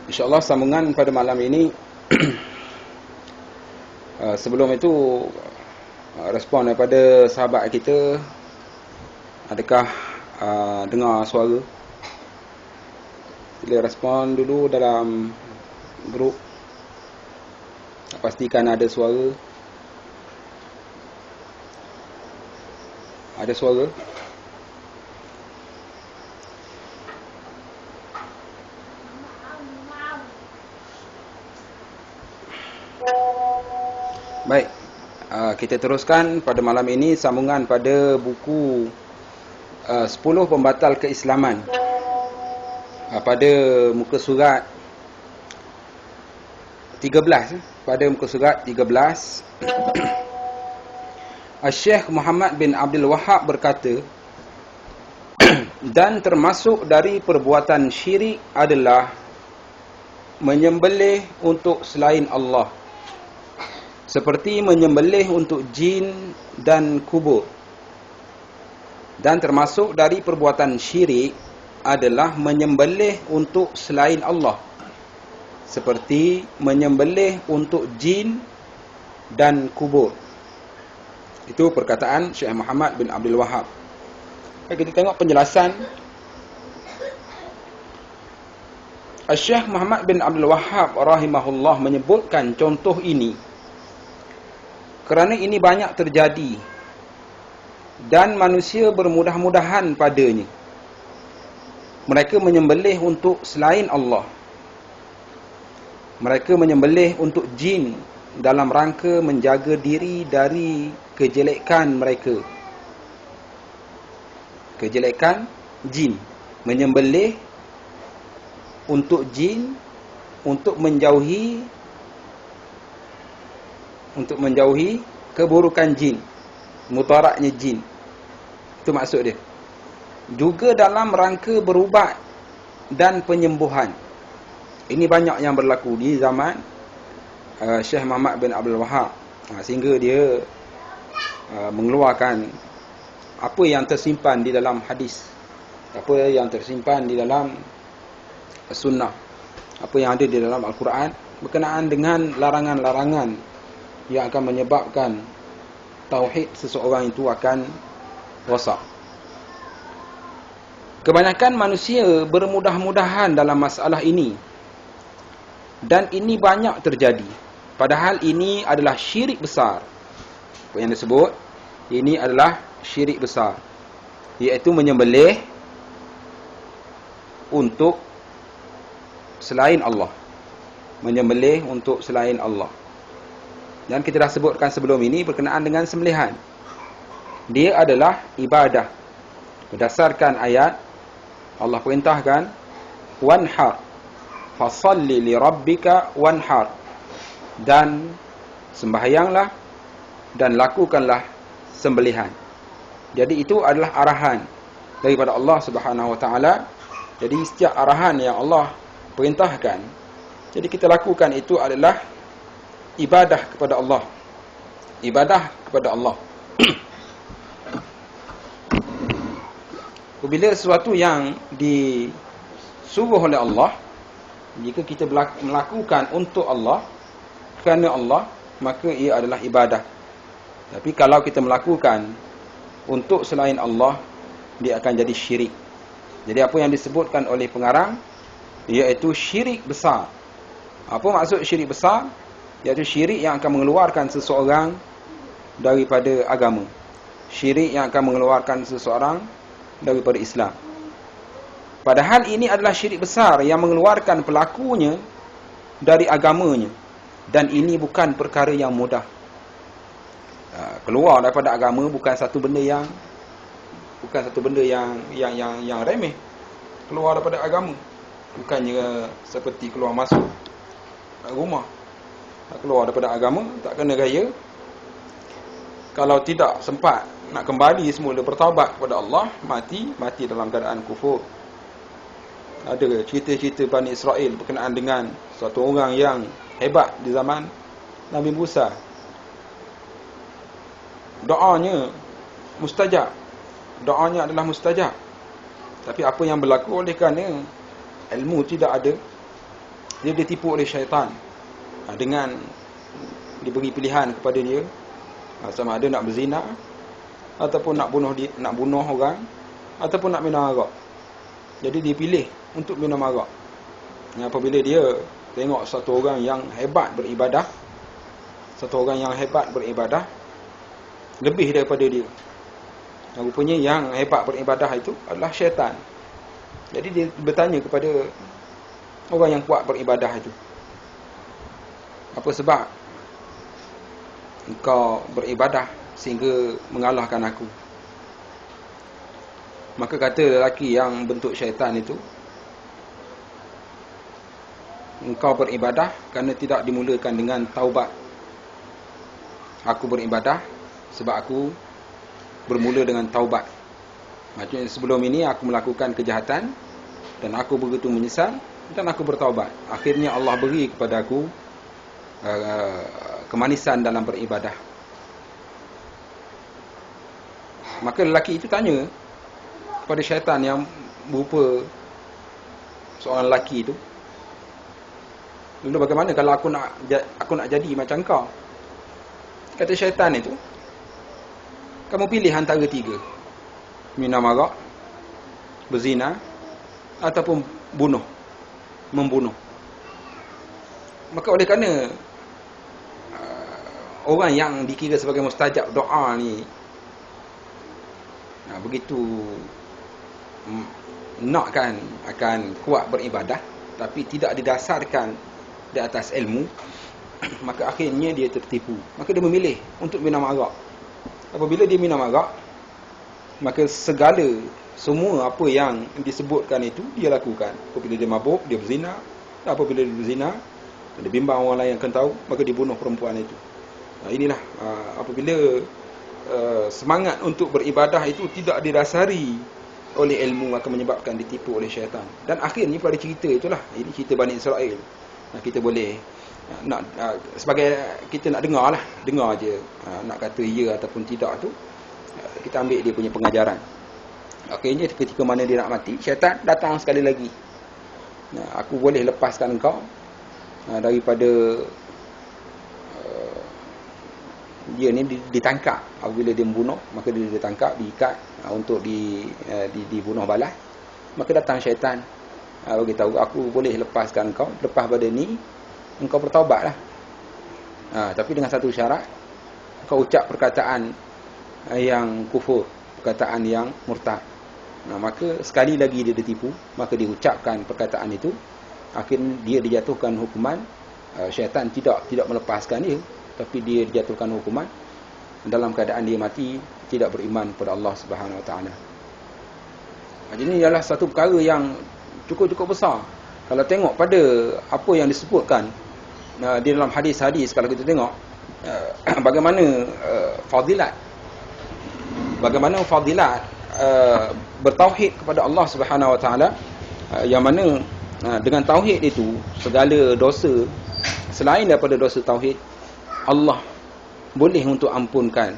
InsyaAllah sambungan pada malam ini. Sebelum itu, respon daripada sahabat kita, adakah dengar suara? Sila respon dulu dalam grup. Pastikan ada suara. Ada suara? Baik, kita teruskan pada malam ini sambungan pada buku 10 Pembatal Keislaman, pada muka surat 13. Pada muka surat 13, Syekh Muhammad bin Abdul Wahhab berkata, dan termasuk dari perbuatan syirik adalah menyembelih untuk selain Allah, seperti menyembelih untuk jin dan kubur. Dan termasuk dari perbuatan syirik adalah menyembelih untuk selain Allah, seperti menyembelih untuk jin dan kubur. Itu perkataan Syekh Muhammad bin Abdul Wahhab. Kita tengok penjelasan. Syekh Muhammad bin Abdul Wahhab rahimahullah menyebutkan contoh ini kerana ini banyak terjadi dan manusia bermudah-mudahan padanya. Mereka menyembelih untuk selain Allah. Mereka menyembelih untuk jin dalam rangka menjaga diri dari kejelekan mereka. Kejelekan jin. Menyembelih untuk jin, untuk menjauhi keburukan jin, mudaratnya jin. Itu maksud dia. Juga dalam rangka berubat dan penyembuhan. Ini banyak yang berlaku di zaman Syekh Muhammad bin Abdul Wahhab, sehingga dia mengeluarkan apa yang tersimpan di dalam hadis, apa yang tersimpan di dalam sunnah, apa yang ada di dalam Al-Quran berkenaan dengan larangan-larangan yang akan menyebabkan tauhid seseorang itu akan rosak. Kebanyakan manusia bermudah-mudahan dalam masalah ini, dan ini banyak terjadi. Padahal ini adalah syirik besar. Apa yang disebut ini adalah syirik besar, iaitu menyembelih untuk selain Allah. Menyembelih untuk selain Allah. Dan kita dah sebutkan sebelum ini berkenaan dengan sembelihan. Dia adalah ibadah. Berdasarkan ayat, Allah perintahkan, wanhar, fasalli li rabbika wanhar. Dan sembahyanglah dan lakukanlah sembelihan. Jadi itu adalah arahan daripada Allah Subhanahu Wa Taala. Jadi setiap arahan yang Allah perintahkan, jadi kita lakukan, itu adalah ibadah kepada Allah. Ibadah kepada Allah. Apabila sesuatu yang disuruh oleh Allah, jika kita melakukan untuk Allah, kerana Allah, maka ia adalah ibadah. Tapi kalau kita melakukan untuk selain Allah, dia akan jadi syirik. Jadi apa yang disebutkan oleh pengarang, iaitu syirik besar. Apa maksud syirik besar? Iaitu syirik yang akan mengeluarkan seseorang daripada agama. Syirik yang akan mengeluarkan seseorang daripada Islam. Padahal ini adalah syirik besar yang mengeluarkan pelakunya dari agamanya. Dan ini bukan perkara yang mudah. Keluar daripada agama bukan satu benda yang remeh. Keluar daripada agama bukannya seperti keluar masuk rumah. Keluar daripada agama tak kena gaya. Kalau tidak sempat nak kembali semula bertaubat kepada Allah, mati dalam keadaan kufur. Ada cerita-cerita Bani Israel berkenaan dengan suatu orang yang hebat di zaman Nabi Musa. Doanya mustajab. Doanya adalah mustajab. Tapi apa yang berlaku oleh kerana ilmu tidak ada, dia ditipu oleh syaitan, dengan diberi pilihan kepada dia, sama ada nak berzina ataupun nak bunuh orang ataupun nak minum arak. Jadi dia pilih untuk minum arak. Apabila dia tengok satu orang yang hebat beribadah, lebih daripada dia, rupanya yang hebat beribadah itu adalah syaitan. Jadi dia bertanya kepada orang yang kuat beribadah itu, apa sebab engkau beribadah sehingga mengalahkan aku? Maka kata lelaki yang bentuk syaitan itu, engkau beribadah kerana tidak dimulakan dengan taubat. Aku beribadah sebab aku bermula dengan taubat. Maksudnya sebelum ini aku melakukan kejahatan dan aku begitu menyesal dan aku bertaubat. Akhirnya Allah beri kepada aku kemanisan dalam beribadah. Maka lelaki itu tanya kepada syaitan yang berupa seorang lelaki itu, lalu bagaimana kalau aku nak jadi macam kau? Kata syaitan itu, kamu pilih antara 3. Minum arak, berzina, ataupun membunuh. Maka oleh kerana orang yang dikira sebagai mustajab doa ni begitu nakkan akan kuat beribadah, tapi tidak didasarkan di atas ilmu, maka akhirnya dia tertipu. Maka dia memilih untuk minum arak. Apabila dia minum arak, maka semua apa yang disebutkan itu dia lakukan. Apabila dia mabuk, dia berzina. Apabila dia berzina, dia bimbang orang lain akan tahu, maka dia bunuh perempuan itu. Inilah apabila semangat untuk beribadah itu tidak didasari oleh ilmu, maka menyebabkan ditipu oleh syaitan. Dan akhirnya pada cerita itulah, ini cerita Bani Israel. Kita boleh sebagai kita nak dengar je, nak kata ya ataupun tidak tu, kita ambil dia punya pengajaran. Akhirnya ketika mana dia nak mati, syaitan datang sekali lagi. Aku boleh lepaskan kau daripada dia ni ditangkap. Apabila dia membunuh, maka dia ditangkap, diikat untuk dibunuh balas. Maka datang syaitan bagi tahu, aku boleh lepaskan kau, lepas pada ni engkau bertaubatlah. Tapi dengan satu syarat, kau ucap perkataan yang kufur, perkataan yang murtad. Maka sekali lagi dia ditipu, maka dia ucapkan perkataan itu. Akhirnya dia dijatuhkan hukuman. Syaitan tidak melepaskan dia, tapi dia dijatuhkan hukuman dalam keadaan dia mati tidak beriman kepada Allah Subhanahu Wa Taala. Jadi ini adalah satu perkara yang cukup besar. Kalau tengok pada apa yang disebutkan di dalam hadis-hadis, kalau kita tengok bagaimana fadilat bertauhid kepada Allah Subhanahu Wa Taala, yang mana dengan tauhid itu segala dosa selain daripada dosa tauhid Allah boleh untuk ampunkan.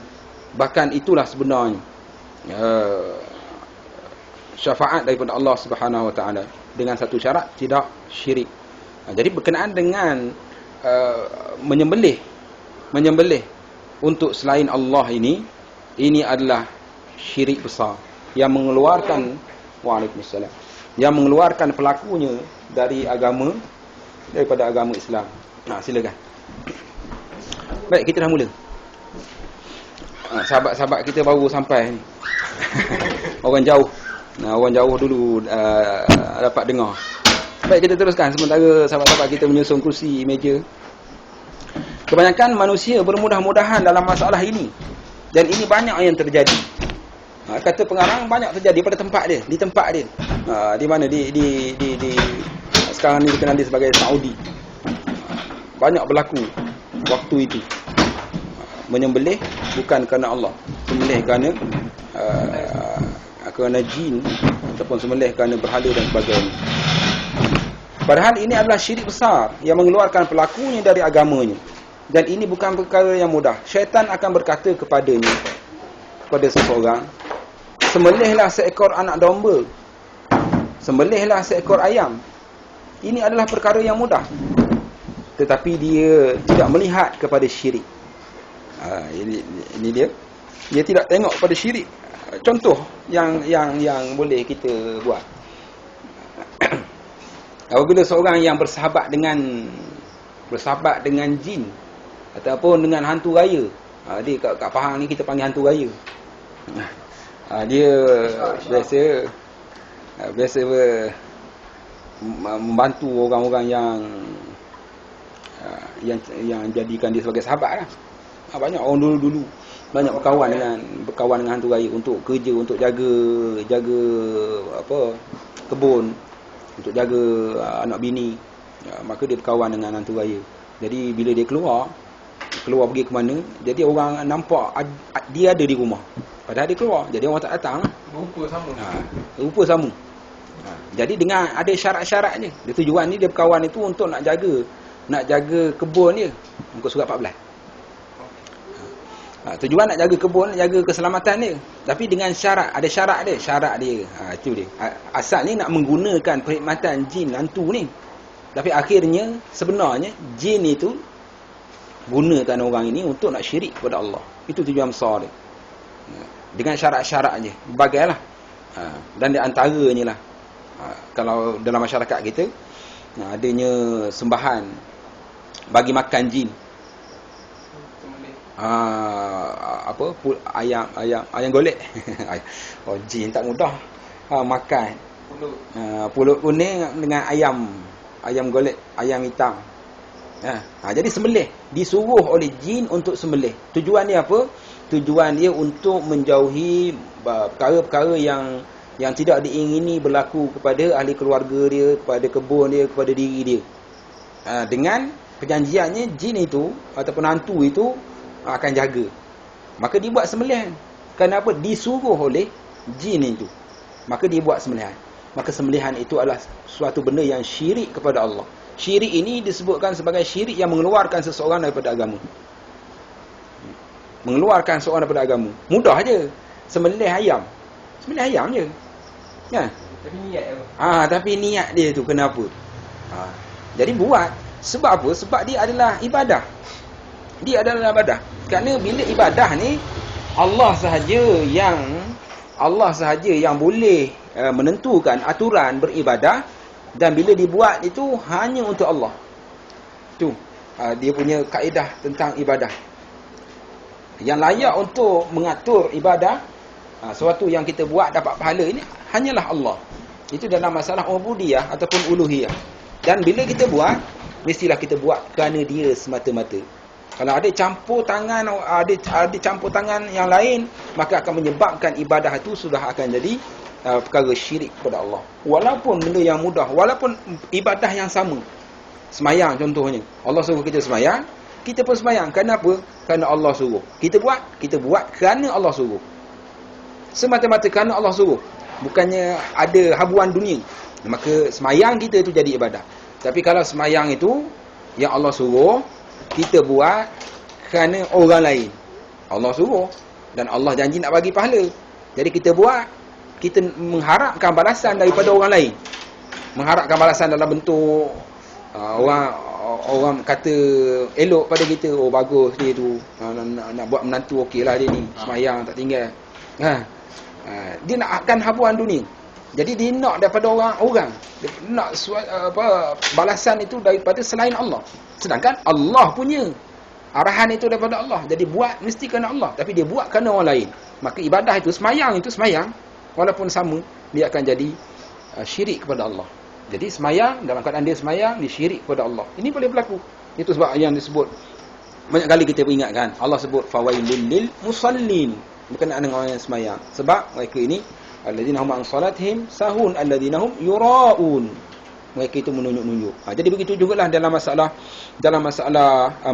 Bahkan itulah sebenarnya syafaat daripada Allah Subhanahu Wa Taala, dengan satu syarat, tidak syirik. Jadi berkenaan dengan menyembelih untuk selain Allah ini adalah syirik besar yang mengeluarkan pelakunya daripada agama Islam. Silakan. Baik, kita dah mula. Sahabat-sahabat kita baru sampai ni. Orang jauh dulu dapat dengar. Baik, kita teruskan sementara sahabat-sahabat kita menyusun kursi, meja. Kebanyakan manusia bermudah-mudahan dalam masalah ini, dan ini banyak yang terjadi. Kata pengarang, banyak terjadi pada tempat dia, di tempat dia. Di mana di sekarang ni dikenali sebagai Saudi. Banyak berlaku waktu itu. Menyembelih bukan kerana Allah, sembelih kerana jin, ataupun sembelih kerana berhala dan sebagainya. Padahal ini adalah syirik besar yang mengeluarkan pelakunya dari agamanya. Dan ini bukan perkara yang mudah. Syaitan akan berkata kepada seseorang, sembelihlah seekor anak domba, sembelihlah seekor ayam. Ini adalah perkara yang mudah. Tetapi dia tidak melihat kepada syirik. Ini dia. Dia tidak tengok pada syirik. Contoh yang boleh kita buat. Apabila seorang yang bersahabat dengan jin ataupun dengan hantu raya. Dia kat Pahang ni kita panggil hantu raya. Dia biasa membantu orang-orang yang jadikan dia sebagai sahabat lah. Banyak orang dulu banyak berkawan dengan hantu raya untuk kerja, untuk jaga kebun, untuk jaga anak bini. Maka dia berkawan dengan hantu raya. Jadi bila dia keluar pergi ke mana, jadi orang nampak dia ada di rumah. Padahal dia keluar, jadi orang tak datang lah. Rupa sama. Jadi dengan ada syarat-syaratnya. Dia tujuan ni, dia berkawan itu untuk nak jaga kebun dia. Muka surat 14. Tujuan nak jaga kebun, nak jaga keselamatan dia. Tapi dengan syarat, ada syarat dia. Itu dia. Asal ni nak menggunakan perkhidmatan jin hantu ni. Tapi akhirnya sebenarnya jin itu gunakan orang ini untuk nak syirik kepada Allah. Itu tujuan besar dia. Dengan syarat-syaratnya, berbagai lah. Dan di antaranya lah, kalau dalam masyarakat kita adanya sembahan bagi makan jin. Ayam golek. Jin tak mudah makan. Pulut kuning dengan ayam golek, ayam hitam. Jadi sembelih, disuruh oleh jin untuk sembelih. Tujuan dia apa? Tujuan dia untuk menjauhi perkara-perkara yang tidak diingini berlaku kepada ahli keluarga dia, kepada kebun dia, kepada diri dia. Dengan perjanjiannya, jin itu ataupun hantu itu akan jaga. Maka dia buat sembelihan. Kenapa? Disuruh oleh jin itu. Maka dia buat sembelihan. Maka sembelihan itu adalah suatu benda yang syirik kepada Allah. Syirik ini disebutkan sebagai syirik yang mengeluarkan seseorang daripada agama. Mengeluarkan seseorang daripada agama. Mudah aja. Sembelih ayam je. Kan? Tapi niat apa? Tapi niat dia tu kenapa? Jadi buat. Sebab apa? Sebab dia adalah ibadah. Dia adalah ibadah. Kerana bila ibadah ni, Allah sahaja yang boleh menentukan aturan beribadah. Dan bila dibuat itu hanya untuk Allah. Tu dia punya kaedah tentang ibadah. Yang layak untuk mengatur ibadah, sesuatu yang kita buat dapat pahala ini, hanyalah Allah. Itu dalam masalah ubudiyah ataupun uluhiyah. Dan bila kita buat, mestilah kita buat kerana dia semata-mata. Kalau ada campur tangan yang lain, maka akan menyebabkan ibadah itu sudah akan jadi perkara syirik kepada Allah. Walaupun benda yang mudah, walaupun ibadah yang sama. Semayang contohnya. Allah suruh kita semayang, kita pun semayang. Kenapa? Kerana Allah suruh. Kita buat kerana Allah suruh. Semata-mata kerana Allah suruh. Bukannya ada habuan dunia. Maka semayang kita itu jadi ibadah. Tapi kalau semayang itu yang Allah suruh, kita buat kerana orang lain. Allah suruh dan Allah janji nak bagi pahala. Jadi kita buat, kita mengharapkan balasan daripada orang lain. Mengharapkan balasan dalam bentuk orang kata elok pada kita. Oh bagus dia tu, nak buat menantu okeylah dia ni, semayang tak tinggal. Dia nak akan habuan dunia. Jadi dia nak daripada orang. Dia nak balasan itu daripada selain Allah. Sedangkan Allah punya arahan itu daripada Allah. Jadi buat mesti kerana Allah, tapi dia buat kerana orang lain. Maka ibadah itu, semayang, walaupun sama, dia akan jadi syirik kepada Allah. Jadi semayang, dalam keadaan dia semayang, dia syirik kepada Allah. Ini boleh berlaku. Itu sebab yang disebut banyak kali kita peringatkan, Allah sebut fawailul lil musallin, berkenaan dengan orang yang semayang. Sebab mereka ini alladzina hum an salatihim sahun alladzina hum yuraun. Mereka itu menunjuk-nunjuk. Jadi begitu jugalah dalam masalah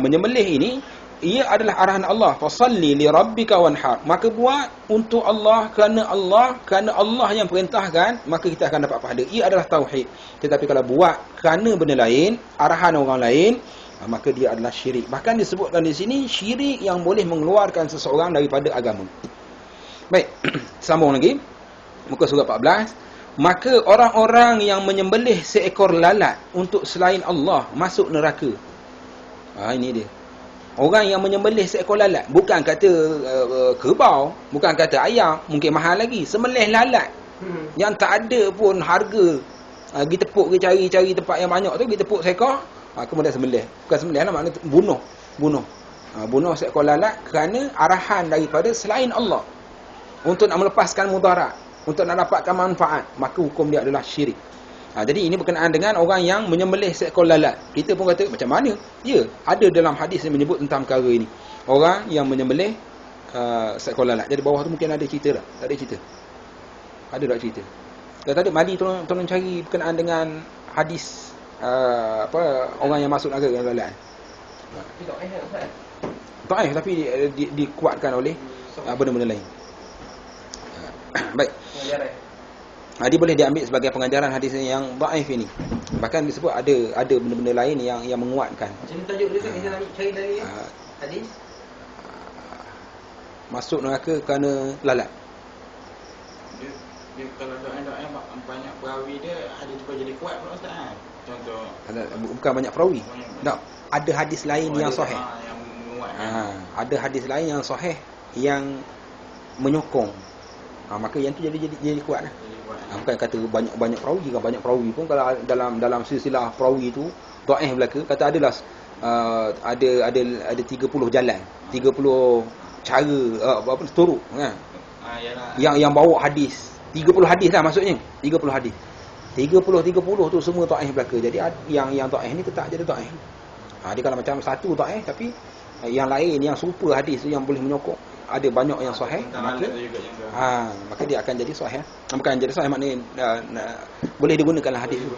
menyembelih ini, ia adalah arahan Allah. Fasalli li rabbika wanhar. Maka buat untuk Allah, kerana Allah yang perintahkan, maka kita akan dapat pahala. Ia adalah tauhid. Tetapi kalau buat kerana benda lain, arahan orang lain, maka dia adalah syirik. Bahkan disebutkan di sini syirik yang boleh mengeluarkan seseorang daripada agama. Baik, sambung lagi. Muka surat 14. maka orang-orang yang menyembelih seekor lalat untuk selain Allah masuk neraka. Ini dia. Orang yang menyembelih seekor lalat, bukan kata kerbau, bukan kata ayam, mungkin mahal lagi, sembelih lalat yang tak ada pun harga. Pergi tepuk, pergi cari tempat yang banyak tu, pergi tepuk seekor, kemudian sembelih. Bukan sembelih lah, maknanya bunuh. Bunuh seekor lalat kerana arahan daripada selain Allah untuk nak melepaskan mudarat, untuk nak dapatkan manfaat, maka hukum dia adalah syirik. Jadi ini berkenaan dengan orang yang menyembelih seekor lalat. Kita pun kata macam mana? Ya, ada dalam hadis yang menyebut tentang perkara ini. Orang yang menyembelih seekor lalat. Jadi bawah tu mungkin ada cerita tak? Tak ada cerita. Ada tak cerita? Tadi Mali tolong cari berkenaan dengan hadis orang yang masuk neraka dengan lalat. Taif tapi dikuatkan oleh benda-benda lain. Baik. Dia boleh diambil sebagai pengajaran hadis yang dhaif ini. Bahkan disebut ada benda-benda lain yang menguatkan. Macam tajuk dia kita nak cari dari hadis. Masuk neraka kerana lalat. Dia kalau doa-doa banyak perawi dia, hadis tu jadi kuat pula Ustaz. Contoh bukan banyak perawi. Tak, ada hadis lain yang sahih. Yang menguatkan. Ada hadis lain yang sahih yang menyokong. Maka yang tu jadi kuat lah. Bukan kata banyak perawi, kan banyak perawi pun kalau dalam silsilah perawi tu dhaif belaka, kata adalah ada 30 jalan, 30 cara turuk kan. Yang bawa hadis 30 hadis lah maksudnya. 30 hadis. 30 tu semua dhaif belaka. Jadi yang dhaif ni tetap jadi dhaif. Dia kalau macam satu dhaif tapi yang lain yang serupa hadis tu yang boleh menyokong, ada banyak yang sahih, maka dia akan jadi sahih. Bukan jadi sahih, maknanya boleh digunakan hadis tu.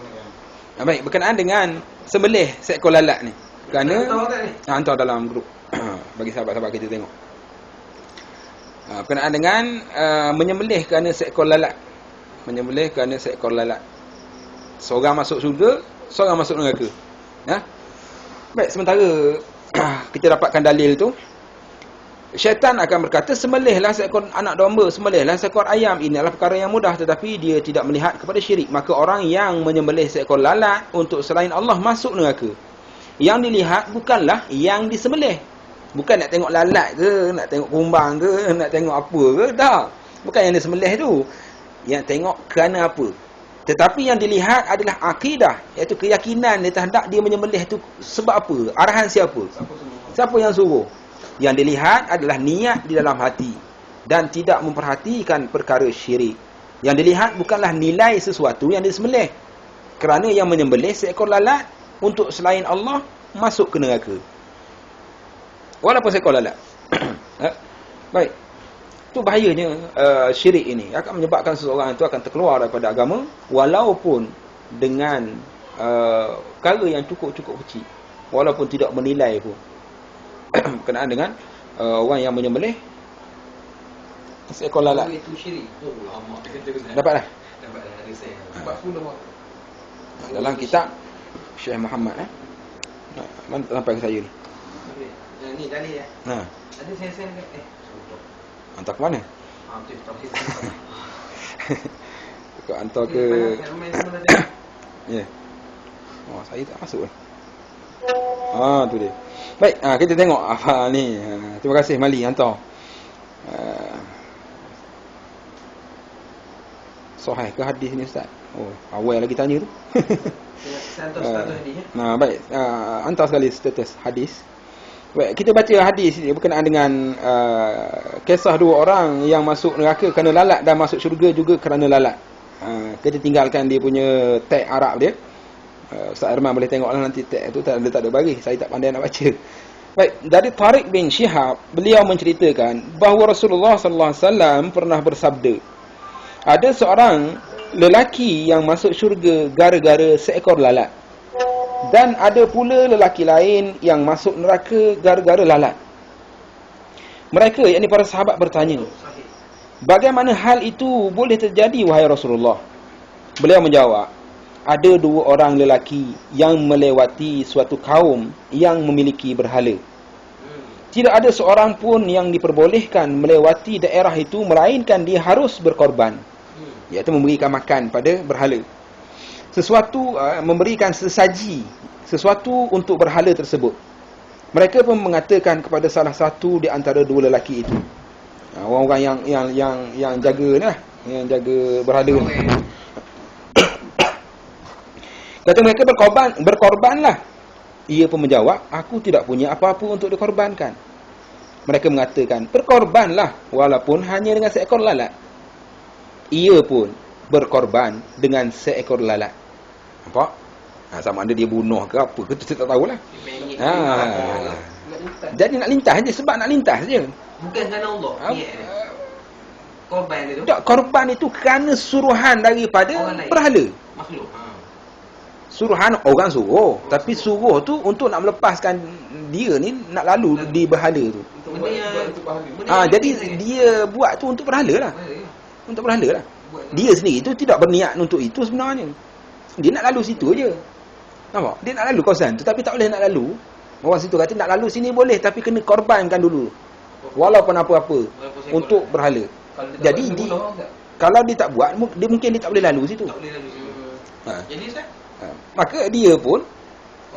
Baik, berkenaan dengan sembelih seekor lalat ni. Kerana hantar dalam grup bagi sahabat-sahabat kita tengok. Berkenaan dengan menyembelih kerana seekor lalat. Menyembelih kerana seekor lalat. Seorang masuk syurga, seorang masuk neraka. Baik, sementara kita dapatkan dalil tu, syaitan akan berkata, sembelihlah seekor anak domba, sembelihlah seekor ayam. Ini adalah perkara yang mudah, tetapi dia tidak melihat kepada syirik. Maka orang yang menyembelih seekor lalat untuk selain Allah masuk neraka. Yang dilihat bukanlah yang disembelih. Bukan nak tengok lalat ke, nak tengok kumbang ke, nak tengok apa ke, tak. Bukan yang disembelih tu. Yang tengok kerana apa. Tetapi yang dilihat adalah akidah, iaitu keyakinan dia terhadap dia menyembelih tu sebab apa, arahan siapa, siapa yang suruh. Yang dilihat adalah niat di dalam hati dan tidak memperhatikan perkara syirik. Yang dilihat bukanlah nilai sesuatu yang disembelih, kerana yang menyembelih seekor lalat untuk selain Allah masuk ke neraka, walaupun seekor lalat. Baik, itu bahayanya syirik ini akan menyebabkan seseorang itu akan terkeluar daripada agama, walaupun dengan perkara yang cukup kecil, walaupun tidak menilai pun. Berkenaan dengan orang yang menyembelih seekor lalat. Itu syirik. Dapat dah? Dapat dah ada saya. Sebab 10 dalam kitab Syekh Muhammad mana sampai ke saya ni? Ni dalil ya. Ada saya Hantar ke mana? Kau hantar ke ya. Saya tak masuk ni. Tu dia. Baik, kita tengok apa ni. Terima kasih Mali hantar. Sahih ke hadis ni Ustaz? Awal lagi tanya tu. Saya hantar status hadis ya. Baik, hantar sekali status hadis. Baik, kita baca hadis ni berkenaan dengan kisah dua orang yang masuk neraka kerana lalat dan masuk syurga juga kerana lalat. Kita tinggalkan dia punya tag Arab dia. Ustaz Arman boleh tengoklah nanti tag tu, tak ada bagi, saya tak pandai nak baca. Baik, dari Tariq bin Shihab, beliau menceritakan bahawa Rasulullah sallallahu alaihi wasallam pernah bersabda, ada seorang lelaki yang masuk syurga gara-gara seekor lalat, dan ada pula lelaki lain yang masuk neraka gara-gara lalat. Mereka, yakni para sahabat, bertanya, bagaimana hal itu boleh terjadi wahai Rasulullah? Beliau menjawab, ada dua orang lelaki yang melewati suatu kaum yang memiliki berhala. Tidak ada seorang pun yang diperbolehkan melewati daerah itu, melainkan dia harus berkorban. Iaitu memberikan makan pada berhala. Sesuatu memberikan sesaji sesuatu untuk berhala tersebut. Mereka pun mengatakan kepada salah satu di antara dua lelaki itu. Orang-orang yang jaga ni lah, yang jaga berhala ni. Kata mereka, berkorbanlah. Ia pun menjawab, aku tidak punya apa-apa untuk dikorbankan. Mereka mengatakan, berkorbanlah walaupun hanya dengan seekor lalat. Ia pun berkorban dengan seekor lalat. Nampak? Sama ada dia bunuh ke apa ke, kita tak tahulah. Jadi nak lintas je, sebab nak lintas je. Bukan kerana Allah. Korban itu. Tak, korban itu kerana suruhan daripada berhala. Makhluk. Suruhan orang suruh, tapi suruh tu untuk nak melepaskan dia ni nak lalu di berhala tu. Jadi dia buat tu untuk berhala lah. Untuk berhala lah. Dia sendiri tu tidak berniat untuk itu sebenarnya. Dia nak lalu situ je. Nampak? Dia nak lalu kawasan tu, tapi tak boleh nak lalu. Orang situ kata nak lalu sini boleh, tapi kena korbankan dulu. Walaupun apa-apa untuk berhala. Jadi kalau dia tak buat, dia mungkin dia tak boleh lalu situ. Tak boleh lalu situ. Jadi Ustaz, maka dia pun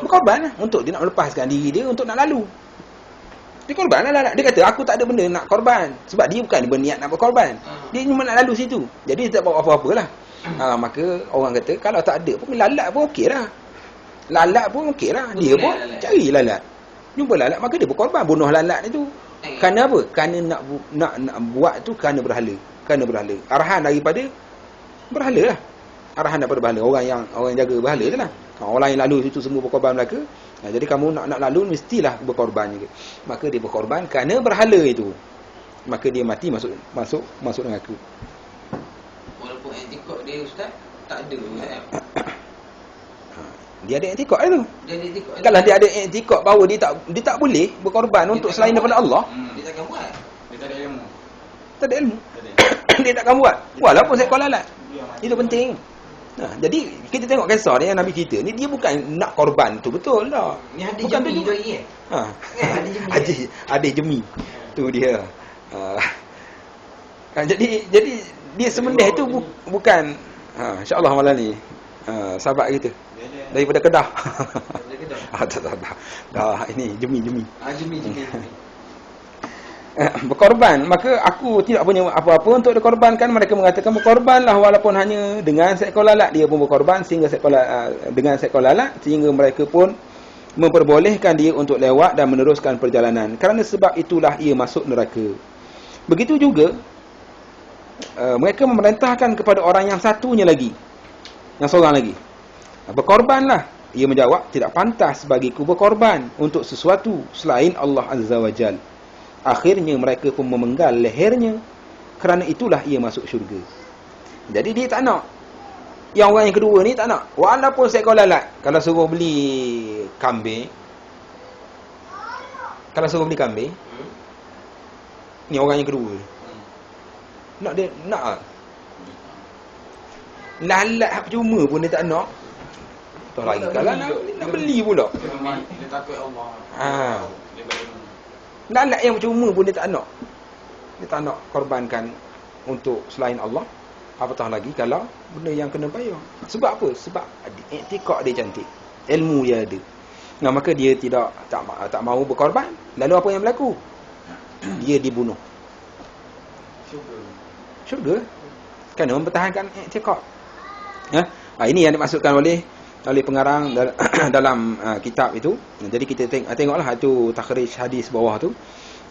berkorban lah untuk dia nak melepaskan diri dia untuk nak lalu. Dia korban lah. Dia kata aku tak ada benda nak korban, sebab dia bukan berniat nak berkorban. Dia cuma nak lalu situ. Jadi dia tak buat apa-apa lah. Maka orang kata kalau tak ada pun lalat pun okey lah. Lalat pun okey lah. Dia pun cari lalat, jumpa lalat, maka dia berkorban bunuh lalat itu. Kerana apa? Kerana nak buat tu kerana berhala. Kerana berhala. Arahan daripada berhala lah. Arahan daripada berhala. Orang yang jaga berhala tu lah. Orang lain lalu situ semua berkorban mereka. Jadi kamu nak lalu mestilah berkorban juga. Maka dia berkorban kerana berhala itu. Maka dia mati masuk neraka. Walaupun etikot dia Ustaz tak ada. Dia ada etikot tu. Dia ada etikot. Kalau dia ada etikot bahawa dia tak boleh berkorban untuk selain daripada Allah, dia takkan buat. Dia tak ada ilmu. tak ada ilmu. Dia takkan buat. Walaupun seekor lalat. Itu penting. Jadi kita tengok kisah dia yang Nabi cerita ni, dia bukan nak korban tu, betul tak? Ni hadis Bukan jemi tu tu lagi hadis jemi. Tu dia. Jadi dia sembelih tu bukan insya-Allah malam ni sahabat kita daripada Kedah. Tak. Dah ini jemi. Jemi. Berkorban, maka aku tidak punya apa-apa untuk dikorbankan. Mereka mengatakan berkorbanlah walaupun hanya dengan seekor lalat. Dia pun berkorban dengan seekor lalat, sehingga mereka pun memperbolehkan dia untuk lewat dan meneruskan perjalanan. Kerana sebab itulah ia masuk neraka. Begitu juga mereka memerintahkan kepada orang yang satunya lagi, yang seorang lagi, berkorbanlah. Ia menjawab, tidak pantas bagiku berkorban untuk sesuatu selain Allah Azza wa Jal. Akhirnya mereka pun memenggal lehernya. Kerana itulah ia masuk syurga. Jadi dia tak nak. Yang orang yang kedua ni tak nak. Walaupun seekor lalat. Kalau suruh beli kambing, ni orang yang kedua. Nak dia nak lah. Lalat percuma pun dia tak nak. Tak lagi kalau nak beli pula. Dia takut Allah. Lalat yang percuma pun dia tak nak. Dia tak nak korbankan untuk selain Allah. Apatah lagi kalau benda yang kena bayar. Sebab apa? Sebab etikad dia cantik, ilmu dia ada. Maka dia tak mahu berkorban. Lalu apa yang berlaku? Dia dibunuh. Syurga. Kerana mempertahankan etikad. Ini yang dimaksudkan oleh pengarang dalam kitab itu. Jadi kita tengoklah itu takhrij hadis bawah tu.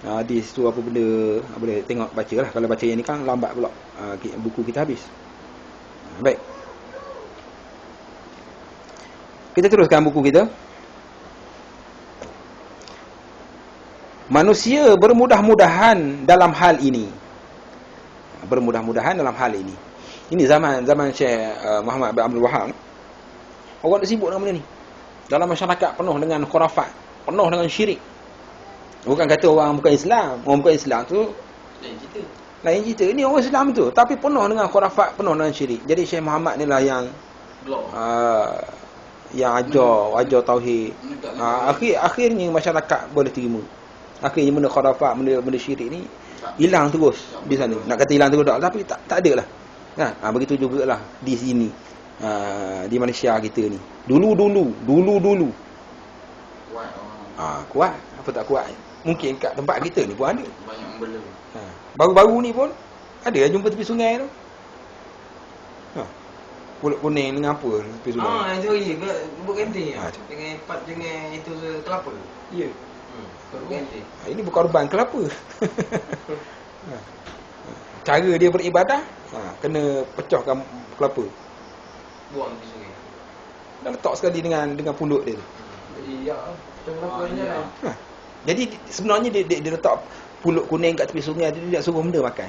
Hadis tu apa benda, boleh tengok bacalah. Kalau baca yang ni kan lambat pula, buku kita habis. Baik. Kita teruskan buku kita. Manusia bermudah-mudahan dalam hal ini. Ini zaman Syekh Muhammad bin Abdul Wahab. Orang dah sibuk dengan benda ni. Dalam masyarakat penuh dengan khurafat, penuh dengan syirik. Bukan kata orang bukan Islam. Orang bukan Islam tu lain cerita. Ini orang Islam tu, tapi penuh dengan khurafat, penuh dengan syirik. Jadi Syekh Muhammad ni lah yang ajar tauhid. Akhirnya masyarakat boleh terima. Akhirnya benda khurafat, benda syirik ni hilang terus di sana. Nak kata hilang terus tak, tapi tak ada lah. Kan? Begitu jugalah di sini. Di Malaysia kita ni. Dulu. Kuat orang. Kuat. Apa tak kuat? Mungkin kat tempat kita ni pun ada. Banyak orang bela. Baru-baru ni pun ada yang jumpa tepi sungai tu. Pulut kuning dengan apa tepi sungai. Itu lagi bubuk kantin. Ah, Dengan part dengan itu kelapa. Ya. Bubuk kantin. Ini bukan korban kelapa. Cara dia beribadah, kena pecahkan kelapa. Buang di sungai. Dan letak sekali dengan pulut dia tu. Jadi kelapa ni jalan. Jadi sebenarnya dia letak pulut kuning kat tepi sungai tu, dia nak suruh benda makan.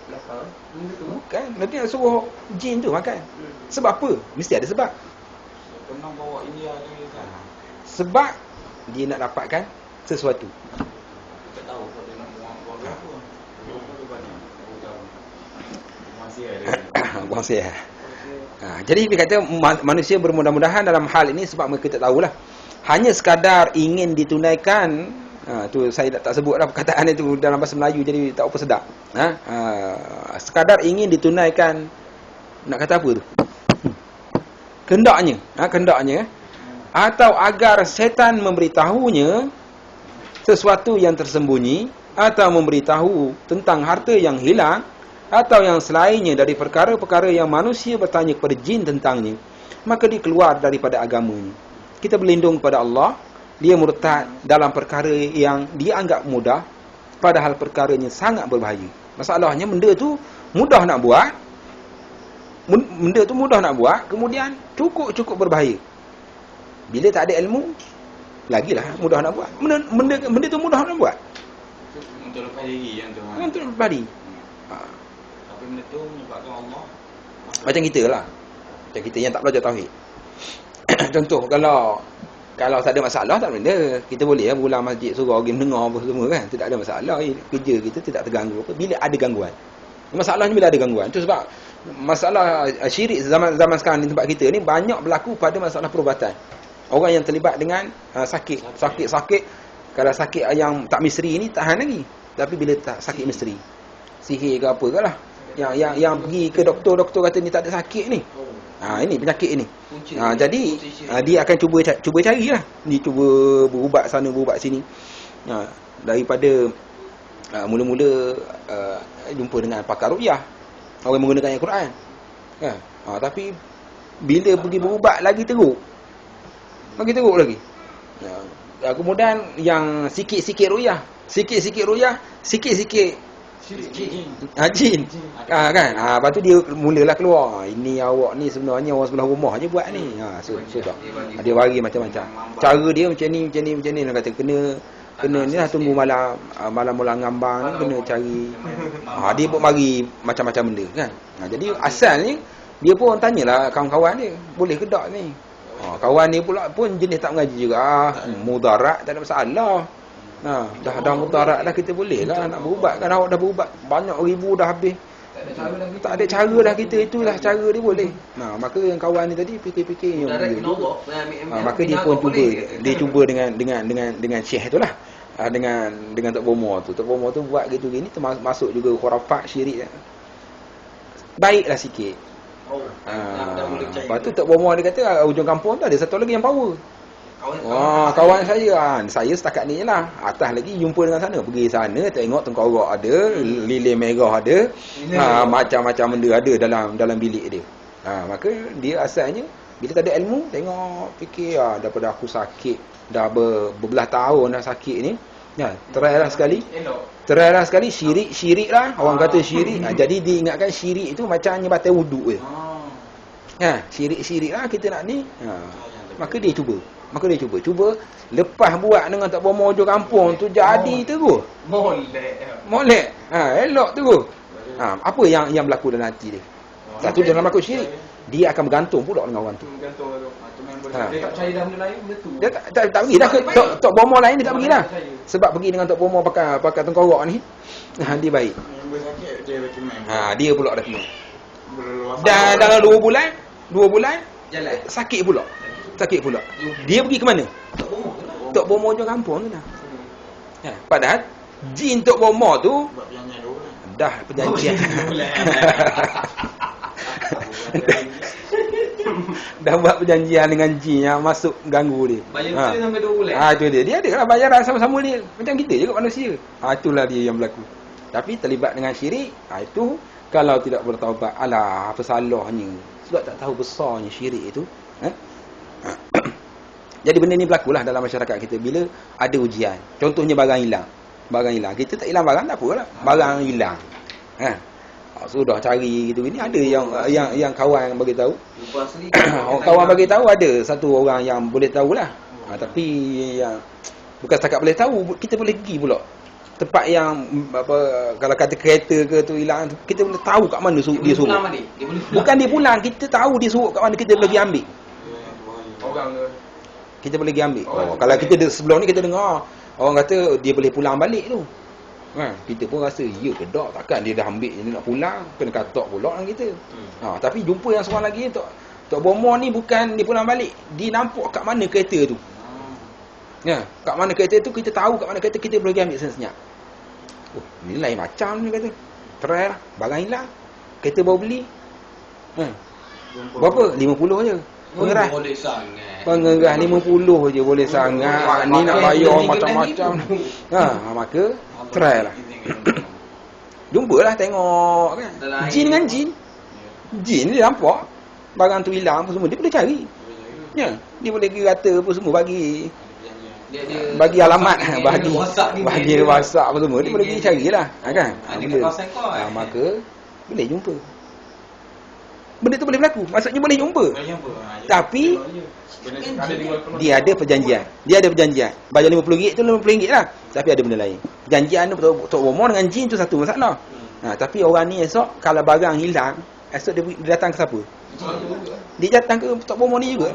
Kelapa. Benda tu. Bukan, nanti nak suruh jin tu makan. Sebab apa? Mesti ada sebab. Pernah bawa India ni kan. Sebab dia nak dapatkan sesuatu. Tak tahu kalau dia nak buang apa. Dia banyak. Masih ada. Buang sihat. Jadi dia kata manusia bermudah-mudahan dalam hal ini sebab mereka tak tahulah. Hanya sekadar ingin ditunaikan. Tu saya tak sebutlah perkataan itu dalam bahasa Melayu, jadi tak apa sedap. Sekadar ingin ditunaikan, nak kata apa tu? Kendaknya. Atau agar syaitan memberitahunya sesuatu yang tersembunyi, atau memberitahu tentang harta yang hilang, atau yang selainnya dari perkara-perkara yang manusia bertanya kepada jin tentangnya, maka dia keluar daripada agamanya. Kita berlindung kepada Allah. Dia murtad dalam perkara yang dia anggap mudah, padahal perkaranya sangat berbahaya. Masalahnya benda tu mudah nak buat, kemudian cukup berbahaya. Bila tak ada ilmu, lagilah mudah nak buat. Benda tu mudah nak buat. Untuk lepas diri yang tu. Untuk lepas diri. Tapi benda tu menyebabkan Allah. Macam kita lah. Macam kita yang tak belajar tauhid. Contoh, kalau tak ada masalah, tak benda. Kita boleh pulang masjid, surau pergi mendengar apa semua kan. Tidak ada masalah. Kerja kita tidak terganggu apa. Bila ada gangguan. Masalahnya bila ada gangguan. Itu sebab masalah syirik zaman sekarang di tempat kita ni banyak berlaku pada masalah perubatan. Orang yang terlibat dengan sakit. Kalau sakit yang tak misteri ni tahan lagi. Tapi bila tak sakit misteri, sihir ke apa ke lah. Yang pergi ke doktor kata ni tak ada sakit ni. Ini penyakit ni. Jadi dia akan cuba carilah. Dia cuba berubat sana berubat sini. Daripada mula-mula jumpa dengan pakar ruqyah, orang yang menggunakan Al-Quran. Tapi bila pergi berubat lagi teruk. Kemudian yang sikit-sikit ruqyah, sikit-sikit jin. Kan? Lepas tu dia mulalah keluar. Ini awak ni sebenarnya orang sebelah rumah je buat ni. Sudah. Dia bagi macam-macam. Cara dia macam ni. Dia kata kena ni lah, tunggu malam mula gambar ni kena cari. Dia pun bagi macam-macam benda kan. Jadi asalnya dia pun tanyalah kawan-kawan dia, boleh ke tak ni? Kawan dia pula pun jenis tak mengaji juga. Mudarat tak ada masalah. Dah mudarat dah, kita boleh lah nak berubat kan. Awak dah berubat banyak ribu dah habis, tak ada cara dah kita, itulah cara dia boleh. Maka yang kawan ni tadi fikir-fikir yang maka dia pun cuba dengan syekh tu lah, dengan Tok Bomo tu buat gitu gini, termasuk juga khurafat syirik. Baiklah sikit. Lepas tu Tok Bomo dia kata ujung kampung tu ada satu lagi yang power. Kawan saya setakat ni je lah. Atas lagi jumpa dengan sana, pergi sana tengok tengkorak ada, lilin merah ada, macam-macam benda ada dalam bilik dia. Maka dia asalnya bila tak ada ilmu, tengok fikir daripada aku sakit dah berbelah tahun dah sakit ni, terailah sekali syirik lah. Orang kata syirik, jadi diingatkan syirik itu macam nyebatai wuduk je. Syirik lah kita nak ni. Maka dia cuba lepas buat dengan Tok Bomo hujung kampung tu, jadi terus molek. Elok terus. Apa yang berlaku dalam hati dia? Satu, dalam berlaku syirik, dia akan bergantung pula dengan orang tu. Dia tak percaya dalam benda lain, benda tu. Dia tak pergi dah ke Tok Bomo lain, dia tak pergi dah. Sebab pergi dengan Tok Bomo pakai tengkorak ni, dia baik. Dia pula dah kena. Dan dalam 2 bulan jalan sakit pula. Dia pergi ke mana? Tok Bomo hujung kampung tu dah. Padahal jin Tok Bomo tu Dah perjanjian. Dah buat perjanjian dengan jin yang masuk ganggu dia. Bayar betul sampai 2 bulan. Itu dia. Dia ada lah bayaran sama-sama dia. Macam kita juga manusia. Itulah dia yang berlaku. Tapi terlibat dengan syirik, itu kalau tidak bertaubat, alah apa salahnya. Sebab tak tahu besarnya syirik itu. Jadi benda ni berlakulah dalam masyarakat kita bila ada ujian. Contohnya barang hilang. Barang hilang. Kita tak hilang barang tak apalah. Barang hilang. Sudah cari gitu ini ada yang kawan bagi tahu. Lupa asli. Kawan bagi tahu ada satu orang yang boleh tahulah. Tapi yang bukan setakat boleh tahu, kita boleh pergi pula. Tempat yang apa kalau kata kereta ke tu hilang, kita boleh tahu kat mana dia suruh. Bukan dia pulang, kita tahu dia suruh kat mana, kita boleh pergi ambil. Orang Kita boleh pergi ambil. Kalau kita sebelum ni kita dengar orang kata dia boleh pulang balik tu. Kita pun rasa ya ke tak, takkan dia dah ambil dia nak pulang, kena katok pula dengan kita. Tapi jumpa yang seorang lagi Tok Bomo ni bukan dia pulang balik, dia nampak kat mana kereta tu. Kat mana kereta tu, kita tahu kat mana kereta, kita boleh pergi ambil senyap. Ni lain macam ni kata. Try lah, barang hilang, kereta baru beli. Berapa? 50 je. Pengerah. Boleh sangat. Pengerah 50 je boleh sangat. Ni nak bayar macam-macam. Maka try lah. Jumpalah tengok kan. Jin dengan jin. Jin dia nampak barang tu hilang apa semua, dia boleh cari. Dia boleh kata apa semua, bagi alamat, bagi WhatsApp apa semua, dia boleh pergi carilah, kan? Maka boleh jumpa. Benda tu boleh berlaku. Maksudnya boleh jumpa. Tapi dia ada perjanjian. Bayar RM50 tu RM50 lah. Tapi ada benda lain. Perjanjian tu Tok Bomo dengan jin tu satu masalah. Tapi orang ni esok kalau barang hilang, esok dia datang ke siapa? Dia datang ke Tok Bomo ni juga.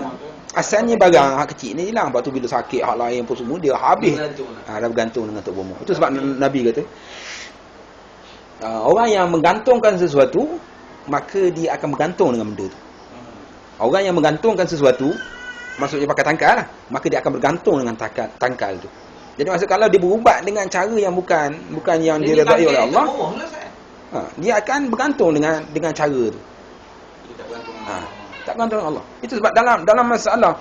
Asalnya barang hak kecil ni hilang, lepas tu bila sakit hak lain pun semua dia habis. Dah bergantung dengan Tok Bomo. Itu sebab Nabi kata orang yang menggantungkan sesuatu, maka dia akan bergantung dengan benda tu. Orang yang menggantungkan sesuatu, maksudnya pakai tangkal lah, maka dia akan bergantung dengan tangkal tu. Jadi maksud kalau dia berubat dengan cara yang bukan yang diredai oleh Allah, dia akan bergantung dengan cara tu. Tak bergantung dengan Allah. Itu sebab dalam masalah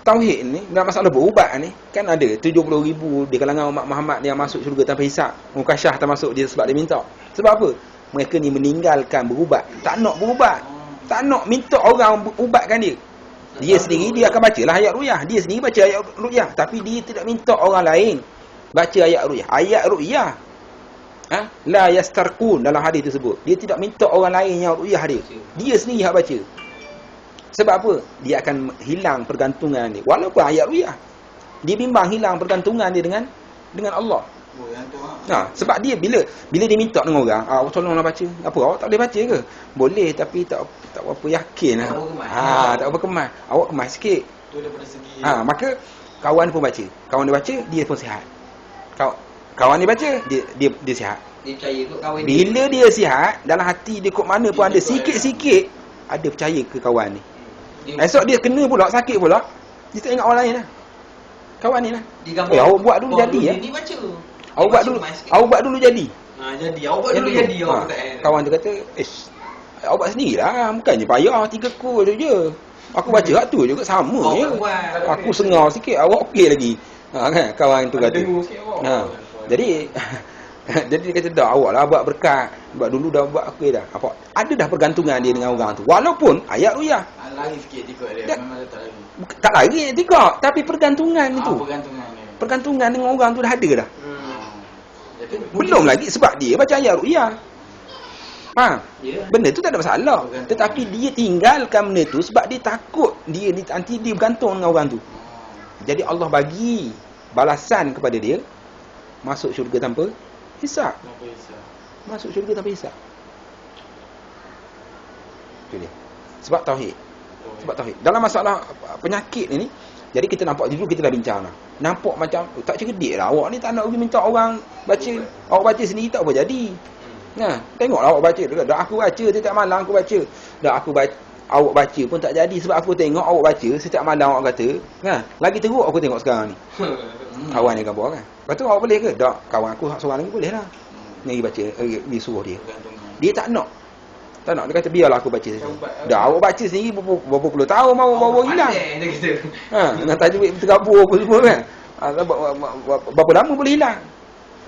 tauhid ni, dalam masalah berubat ni, kan ada 70,000 di kalangan umat Muhammad yang masuk syurga tanpa hisap. Mukasyah termasuk dia sebab dia minta. Sebab apa? Mereka ni meninggalkan berubat. Tak nak berubat. Tak nak minta orang ubatkan dia. Dia sendiri dia akan bacalah ayat ruqyah. Dia sendiri baca ayat ruqyah, tapi dia tidak minta orang lain baca ayat ruqyah. Ayat ruqyah la yastarqun dalam hadis tersebut. Dia tidak minta orang lain yang ruqyah dia. Dia sendiri hak baca. Sebab apa? Dia akan hilang pergantungan dia. Walaupun ayat ruqyah, dia bimbang hilang pergantungan dia dengan Allah. Sebab dia bila dia minta dengan orang, awak tolonglah baca. Apa awak tak boleh baca ke? Boleh, tapi tak berapa yakin lah. Tak berapa kemas. Awak kemas sikit. Tu daripada segi Maka kawan pun baca. Kawan dia baca, dia pun sihat. Kawan dia baca, dia sihat. Dia percaya kot kawan Bila dia sihat, dalam hati dia kot mana pun ada sikit-sikit ada percaya ke kawan ni. Esok dia kena pula, sakit pula, dia tak ingat orang lain lah. Kawan ni lah. Awak buat dulu jadi ya. Ni baca. Awak buat dulu jadi. Jadi awak buat dulu jadi. Kawan tu kata, awak buat sendirilah, bukannya payah 3 kul je. Aku baca hak tu juga sama je. Aku sengar sikit, awak okey lagi. Kan kawan tu kata. Jadi dia kata dah awaklah buat berkat. Buat dulu dah buat okey dah. Apa? Ada dah pergantungan dia dengan orang tu. Walaupun ayat ruqyah. lari sikit tikuk dia. Memang dia tak lari. Tak lari tikuk, tapi pergantungan itu. Pergantungan dia. Pergantungan dengan orang tu dah ada dah. Jadi, Belum lagi sebab dia baca ayat ruqyah. Benda tu tak ada masalah. Tetapi dia tinggalkan benda tu sebab dia takut nanti dia bergantung dengan orang tu. Jadi Allah bagi balasan kepada dia, masuk syurga tanpa hisap. Masuk syurga tanpa hisap. Itu dia. Sebab tauhid. Sebab tauhid. Dalam masalah penyakit ini, jadi kita nampak dulu, kita dah bincang lah. Nampak macam tak cerdik lah. Awak ni tak nak pergi minta orang baca. Awak baca sendiri tak apa jadi. Tengoklah awak baca. Dah aku baca setiap malam aku baca. Dah aku baca, awak baca pun tak jadi sebab aku tengok awak baca setiap malam awak kata. Lagi teruk aku tengok sekarang ni. Kawan ni kan buat kan. Lepas tu awak boleh ke? Tak, kawan aku seorang lagi boleh lah. Ni baca, ni suruh dia. Bergantungan. Dia tak nak. Tak nak. Dia kata biarlah aku baca saja. Taubat. Dah awak baca sendiri berapa puluh tahun baru hilang. Dia kata. Dengan tajwid berterabur apa semua kan. Berapa lama boleh hilang?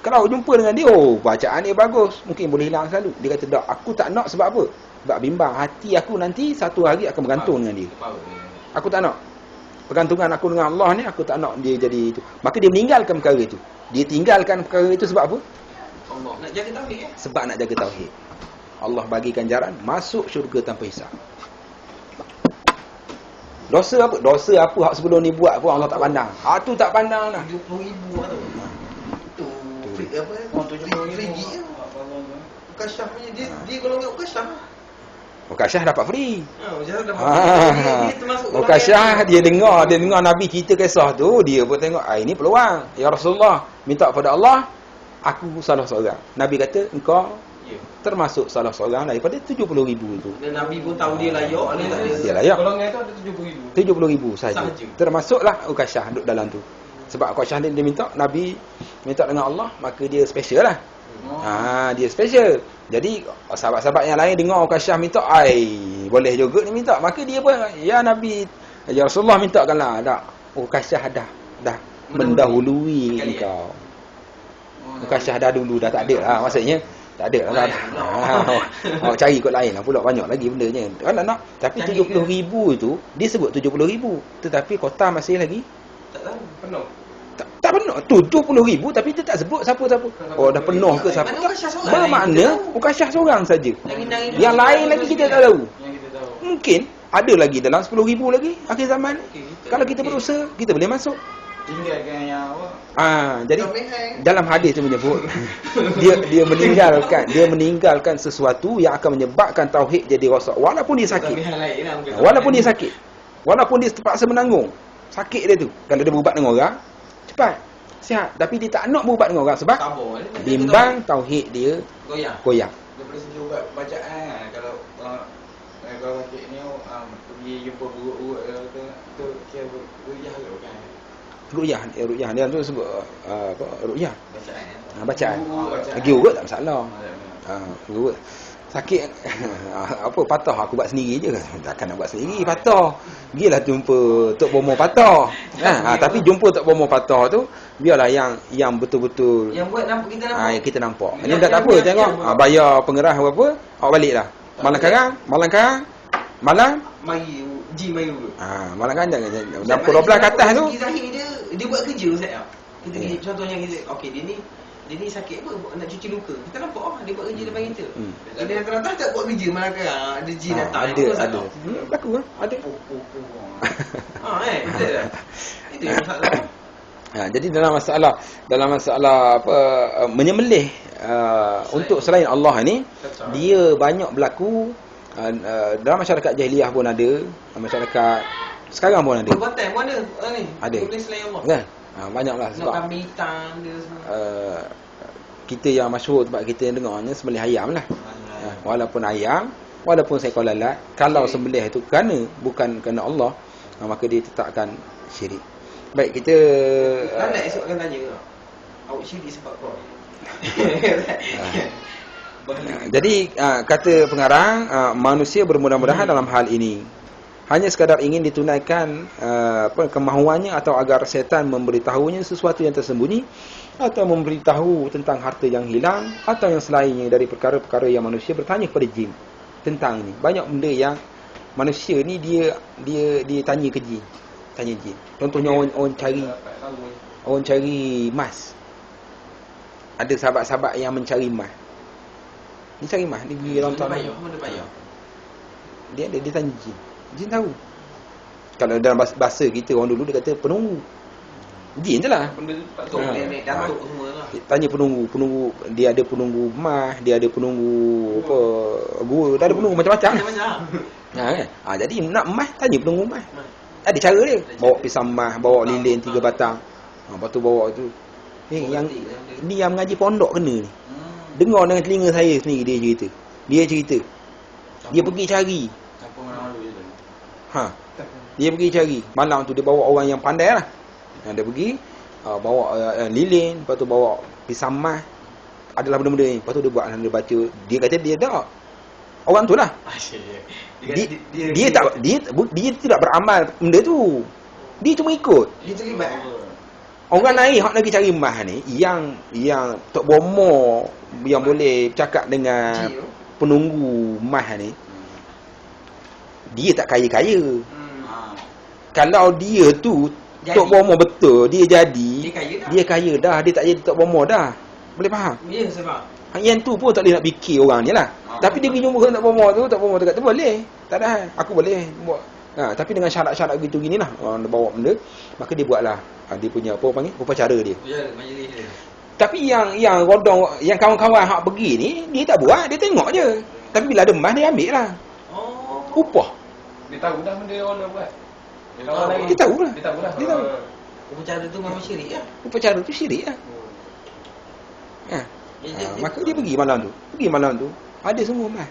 Kalau jumpa dengan dia, oh bacaan dia bagus, mungkin boleh hilang selalu. Dia kata tak, aku tak nak sebab apa? Sebab bimbang hati aku nanti satu hari akan bergantung dengan dia. Aku tak nak. Pergantungan aku dengan Allah ni, aku tak nak dia jadi itu. Maka dia meninggalkan perkara itu. Dia tinggalkan perkara itu sebab apa? Allah nak jaga tauhid kan? Sebab nak jaga tauhid. Allah bagikan jaran masuk syurga tanpa hisap. Dosa apa? Dosa apa hak sebelum ni buat pun Allah tak pandang. Tu tak pandang dah. 70,000 tu. Tu free apa? Oh, 70,000. Free gig. Ukasyah punya dia golongan ukasyah. Mukasyah dapat free. Macam dapat. Dia termasuk Mukasyah dia dengar Nabi cerita kisah tu, dia pun tengok, ini peluang. Ya Rasulullah, minta kepada Allah, aku salah seorang. Nabi kata, engkau termasuk salah seorang daripada 70,000 tu. Dan Nabi pun tahu dia layak, dia tak ada. Dia layak. Golongan tu ada 70,000. 70,000 saja. Sahaja. Termasuklah Ukasyah duduk dalam tu. Sebab Ukasyah dia minta, Nabi minta dengan Allah, maka dia special lah. Dia special. Jadi sahabat-sahabat yang lain dengar Ukasyah minta, boleh juga ni minta. Maka dia pun, ya Nabi, ya Rasulullah mintakanlah. Tak. Ukasyah dah mendahului engkau. Ukasyah dah dulu, dah tak ada lah maksudnya. Tak ada lah. Awak cari kot lain lah pula, banyak lagi bendanya. Kan nak. Tapi 70,000 itu, dia sebut 70,000. Tetapi kota masih lagi Tak tahu, penuh. tak penuh. 70,000 tapi dia tak sebut siapa-siapa. Oh dah penuh ke siapa? Mana Ukasyah seorang? Bermakna Ukasyah seorang saja. Lagi- Yang lain lagi kita tak tahu. Yang kita tahu. Mungkin ada lagi dalam 10,000 lagi akhir zaman. Okey, kita- Kalau kita okey. berusaha, kita boleh masuk. Tinggalkan yang apa? Jadi Kami dalam hadis tu menyebut dia meninggalkan sesuatu yang akan menyebabkan tauhid jadi rosak walaupun dia sakit. Kami lain lah mungkin. Walaupun dia sakit. Walaupun dia terpaksa menanggung. Sakit dia tu. Kalau dia berubat dengan orang, cepat sihat. Tapi dia tak nak berubat dengan orang sebab Sabar. Dia tak bimbang tauhid dia goyang. goyang. Daripada segi ubat bacaan, kalau sakit ni pergi jumpa guru tu kira ruyah ke bukan? Ruqyah dia tu sebut apa ruqyah. Bacaan. Bacaan. Bacaan. Lagi urut tak masalah. Urut. Sakit apa patah aku buat sendiri je kan. Takkan nak buat sendiri patah. Pergilah jumpa Tok Bomo patah. Tapi jumpa Tok Bomo patah tu biarlah yang betul-betul Yang buat nampak kita nampak. kita nampak. Ini tak apa tengok. Bayar pengerah berapa, awak baliklah. Malam Mari Ji mari dulu. malam kan jangan pukul 12 ke atas tu. Segi zahir dia buat kerja Ustaz. Kita contohnya kita okey dia ni sakit apa nak cuci luka. Kita nampak dia buat kerja depan kita. Dia datang tak buat kerja malaikat. Ada jin datang. Ada. Berlaku lah. Ada. Betul tak? Itu yang masalah. Jadi dalam masalah apa menyembelih untuk selain Allah ni, dia banyak berlaku dalam masyarakat jahiliah pun ada, masyarakat sekarang pun ada. Perbuatan pun ada ni. Ada. Boleh selain Allah. Kan? Banyaklah Nak sebab kambing hitam dia semua. kita yang masyhur tempat kita yang dengarnya sembelih ayam lah. Walaupun ayam, walaupun seekor lalat, kalau sembelih itu bukan kerana Allah, maka dia tetapkan syirik. Baik, kita Nak esok akan tanya ke? Awak syirik sebab kau. jadi kata pengarang, manusia bermudah-mudahan dalam hal ini hanya sekadar ingin ditunaikan kemahuannya atau agar syaitan memberitahunya sesuatu yang tersembunyi atau memberitahu tentang harta yang hilang atau yang selainnya dari perkara-perkara yang manusia bertanya kepada jin tentang ini. Banyak benda yang manusia ni dia tanya ke jin. Tanya jin. Contohnya orang cari emas. Ada sahabat-sahabat yang mencari emas. Dia cari emas, dia pergi rontok. Mana payah? Dia tanya jin. Jin tahu. Kalau dalam bahasa kita orang dulu dia kata penunggu. Jin je lah. Benda tu tak tahu nenek datuk semua lah. Tanya penunggu, dia ada penunggu emas, dia ada penunggu apa, gua, dia ada penunggu macam-macam. Macam-macam. Kan? Jadi nak emas tanya penunggu emas. Ada cara dia. Bawa pisang emas, bawa lilin 3 batang. Lepas tu bawa tu. Yang ni yang mengaji pondok kena ni. Dengar dengan telinga saya sendiri dia cerita. Dia pergi cari. Siapa orang malu je tu. Dia pergi cari. Malam tu dia bawa orang yang pandai lah. Dia pergi bawa lilin, lepas tu bawa pisang emas. adalah benda-benda ni. Lepas tu dia buat, dia baca, dia kata dia tak. Orang tu lah. Dia tidak beramal benda tu. Dia cuma ikut. Dia terlibat. Orang lain hak lagi cari emas ni yang Tok Bomo yang boleh cakap dengan Ji tu. penunggu emas ni, dia tak kaya-kaya. Ha. Kalau dia tu Jadi. Tok Bomo betul, dia jadi, Dia kaya dah. dia tak jadi Tok Bomo dah. Boleh faham? Ya, sebab Yang tu pun tak boleh nak fikir orang ni lah. Tapi dia pergi jumpa dengan Tok Bomo tu, Tok Bomo tu kata boleh. Tak ada hal. Aku boleh buat. Tapi dengan syarat-syarat gitu gini lah. Orang bawa benda, maka dia buatlah. Dia punya apa panggil? Upacara dia. ya, majlis dia. Tapi yang rodong, yang kawan-kawan hak pergi ni, dia tak buat, dia tengok je. Tapi bila ada emas, dia ambil lah. Oh. Upah. Dia tahu dah benda orang dah buat. Dia tahu Oh, lagi. dia tahu lah. Dia tahu lah. Dia tahu. Upacara tu memang syirik lah. Upacara tu syirik lah. Maka dia pergi malam tu. Ada semua emas.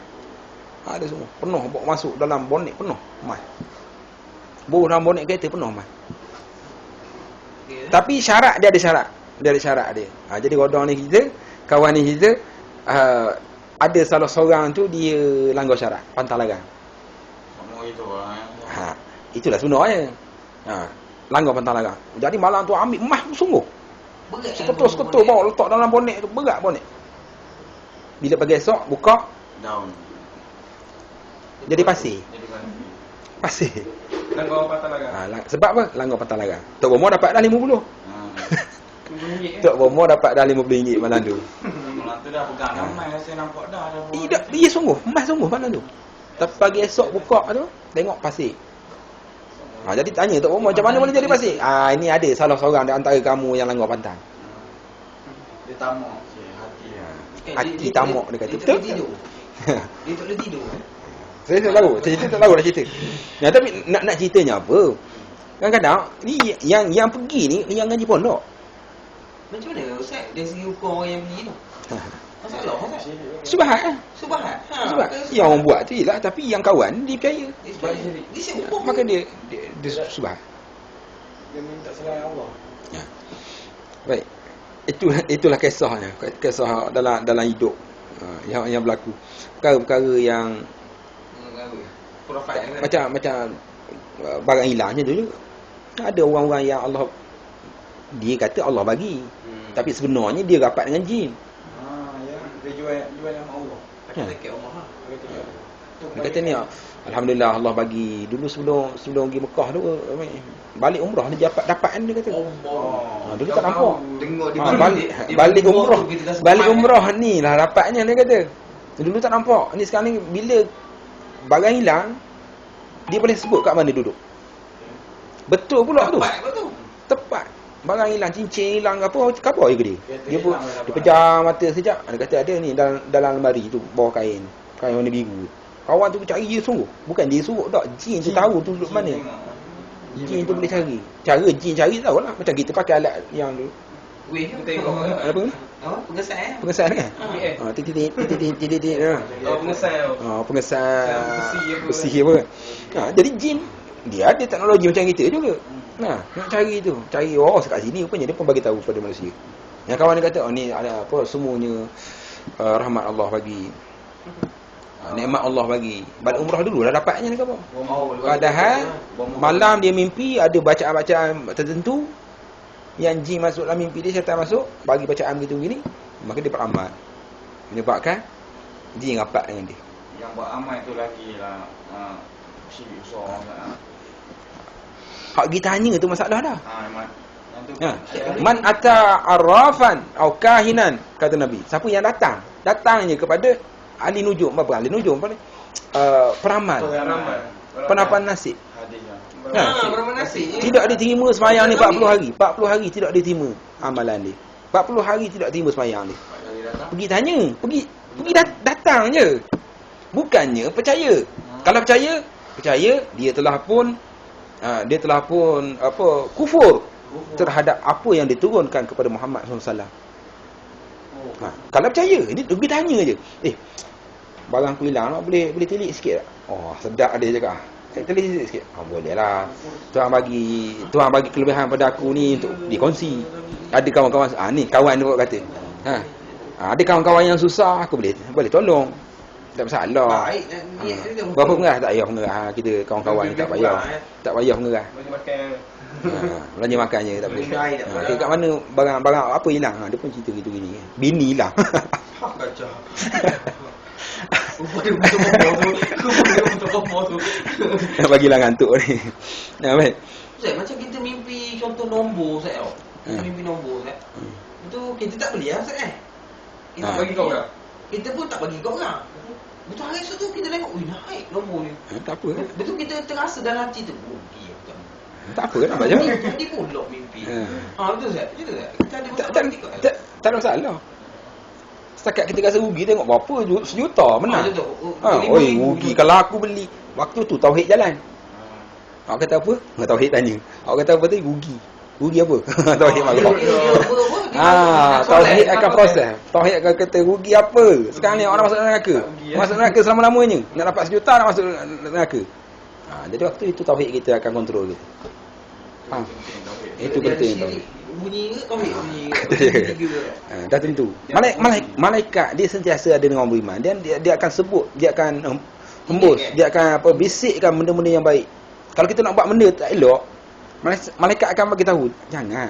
Ada semua. Penuh bawa masuk dalam bonek penuh emas. Bawa dalam bonek kereta penuh emas. Okay. Tapi syarat dia ada syarat. Dia ada syarat dia. Jadi godong ni kita, kawan ni kita, ada salah seorang tu dia langgar syarat, pantang larang. Semua itu lah. Itulah sebenarnya. Langgar pantang larang. Jadi malam tu ambil emas tu sungguh. Berat. Seketul-seketul bawa letak dalam bonek tu, berat bonek. Bila pagi esok buka, Down. jadi pasir. Jadi kan. Pasir. Dan kau patah lagi. Sebab apa? Langgar pantang larang. Tok Bomo dapat dah 50. RM50. Tok Bomo dapat dah RM50 malam tu. Malam tu dah pegang ramai saya nampak dah. Tidak, dia sungguh, emas sungguh malam tu. Tapi pagi esok buka tu, tengok pasir. Jadi tanya Tok Bomo, macam mana boleh jadi pasir? Ini ada salah seorang di antara kamu yang langgar pantang. Dia tamak hati lah. Hati tamak dia kata. Dia tak Betul? boleh tidur. Dia tak boleh tidur. Saya tak tahu. Cerita tak tahu dah cerita. Tapi nak ceritanya apa? Kadang-kadang ni yang pergi ni yang ngaji pondok. Macam mana Ustaz? Dari segi hukum orang yang pergi tu. Masalah kan? Subhat lah. Subhat. Sebab yang orang buat tu ialah, tapi yang kawan dia percaya. Dia siap hukum. Maka dia subhat. Dia minta selain Allah. Baik. Itulah kisahnya. Kisah dalam hidup yang berlaku. Perkara-perkara yang macam barang hilangnya tu juga. Ada orang-orang yang Allah, dia kata Allah bagi. Tapi sebenarnya dia rapat dengan jin. Ya. Dia jual nama Allah. Pakai Allah lah. Dia kata ni, alhamdulillah Allah bagi. Dulu sebelum pergi Mekah tu, balik umrah dia dapat kan dia kata. Dulu tak nampak. Tengok Balik umrah ni lah dapatnya dia kata. Dulu tak nampak. Ni sekarang ni bila barang hilang, dia boleh sebut kat mana duduk. Betul pula tu. Tepat. Barang hilang, cincin hilang apa je ke dia. Dia pun dia pejam mata sekejap. Dia kata ada ni dalam lemari tu, bawah kain warna biru. Kawan tu cari dia sungguh. Bukan dia suruh tak. Jin tu tahu tu duduk mana. Jin tu boleh cari. Cara jin cari tahu lah. Macam kita pakai alat yang tu. Weh, tengok. Apa ni? Pengesan Pengesan kan? Titik. Pengesan. Pengesan besi apa. Jadi jin dia ada teknologi macam kita juga. Nak cari tu. Cari sekat sini rupanya dia pun bagi tahu pada manusia. Yang kawan dia kata, ni ada apa semuanya rahmat Allah bagi. Nikmat Allah bagi. Balik umrah dulu dah dapatnya ni apa? Padahal malam dia mimpi ada bacaan-bacaan tertentu yang jin masuk dalam mimpi dia, syaitan masuk bagi bacaan gitu gini, maka dia beramal. Menyebabkan jin rapat dengan dia. Yang buat amal tu lagi lah syirik besar lah. Hak kita tanya tu masalah dah. Yang tu Man ata arrafan atau kahinan, kata Nabi. Siapa yang datangnya kepada ahli nujum, apa ahli nujum apa ni? Peramal. Penapan nasib. Peramal nasib. Tidak diterima sembahyang ni 40 hari. 40 hari tidak diterima amalan dia. 40 hari tidak terima sembahyang dia. Pergi tanya, pergi datang je. Bukannya percaya. Kalau percaya dia telah pun kufur terhadap apa yang diturunkan kepada Muhammad SAW. Kalau percaya, ini pergi tanya je. Barang aku hilang, boleh telik sikit tak? Sedap dia cakap. Saya telik sikit. Boleh lah. Tuhan bagi kelebihan pada aku ni untuk dikongsi. Ada kawan-kawan, ni kawan dia kata. Ada kawan-kawan yang susah, aku boleh tolong. Tak masalah. Baik. Berapa pengerah tak payah pengerah. Kita kawan-kawan ni tak payah. Tak payah pengerah. Boleh makan. Belanja makan je tak boleh. Minum air tak apa. Kat mana barang-barang apa hilang. Dia pun cerita gitu gini. Bini hilang. Kacau. Rupanya betul bomoh tu. Bagilah ngantuk ni. Baik. Ustaz, macam kita mimpi contoh nombor Ustaz. Kita mimpi nombor Ustaz. Itu kita tak beli Ustaz Kita Bagi kau dah. Kita pun tak bagi kau orang. Betul hari esok tu kita tengok, naik nombor ni. Tak apa kan? Betul kita terasa dalam hati tu, rugi aku tak. Tak apa kan nak baca. Dia pulak mimpi. Betul Ustaz? Betul tak? Kita ada Tak ada masalah. Setakat kita rasa rugi tengok berapa sejuta menang. Oi rugi kalau aku beli. Waktu tu tauhid jalan. Awak kata apa? Enggak tauhid tanya. Awak kata apa tadi? Rugi. Rugi apa? Tauhid marah. Tauhid akan proses. Tauhid akan kata rugi apa? Sekarang ni orang masuk neraka. Masuk neraka selama-lamanya. Nak dapat sejuta nak masuk neraka. Jadi waktu itu tauhid kita akan kontrol kita. Faham? Itu penting tauhid. Bunyi ke tauhid bunyi? Dah tentu. Malaikat dia sentiasa ada dengan orang beriman. Dia akan sebut, dia akan hembus, dia akan bisikkan benda-benda yang baik. Kalau kita nak buat benda tak elok, malaikat akan bagi tahu, jangan.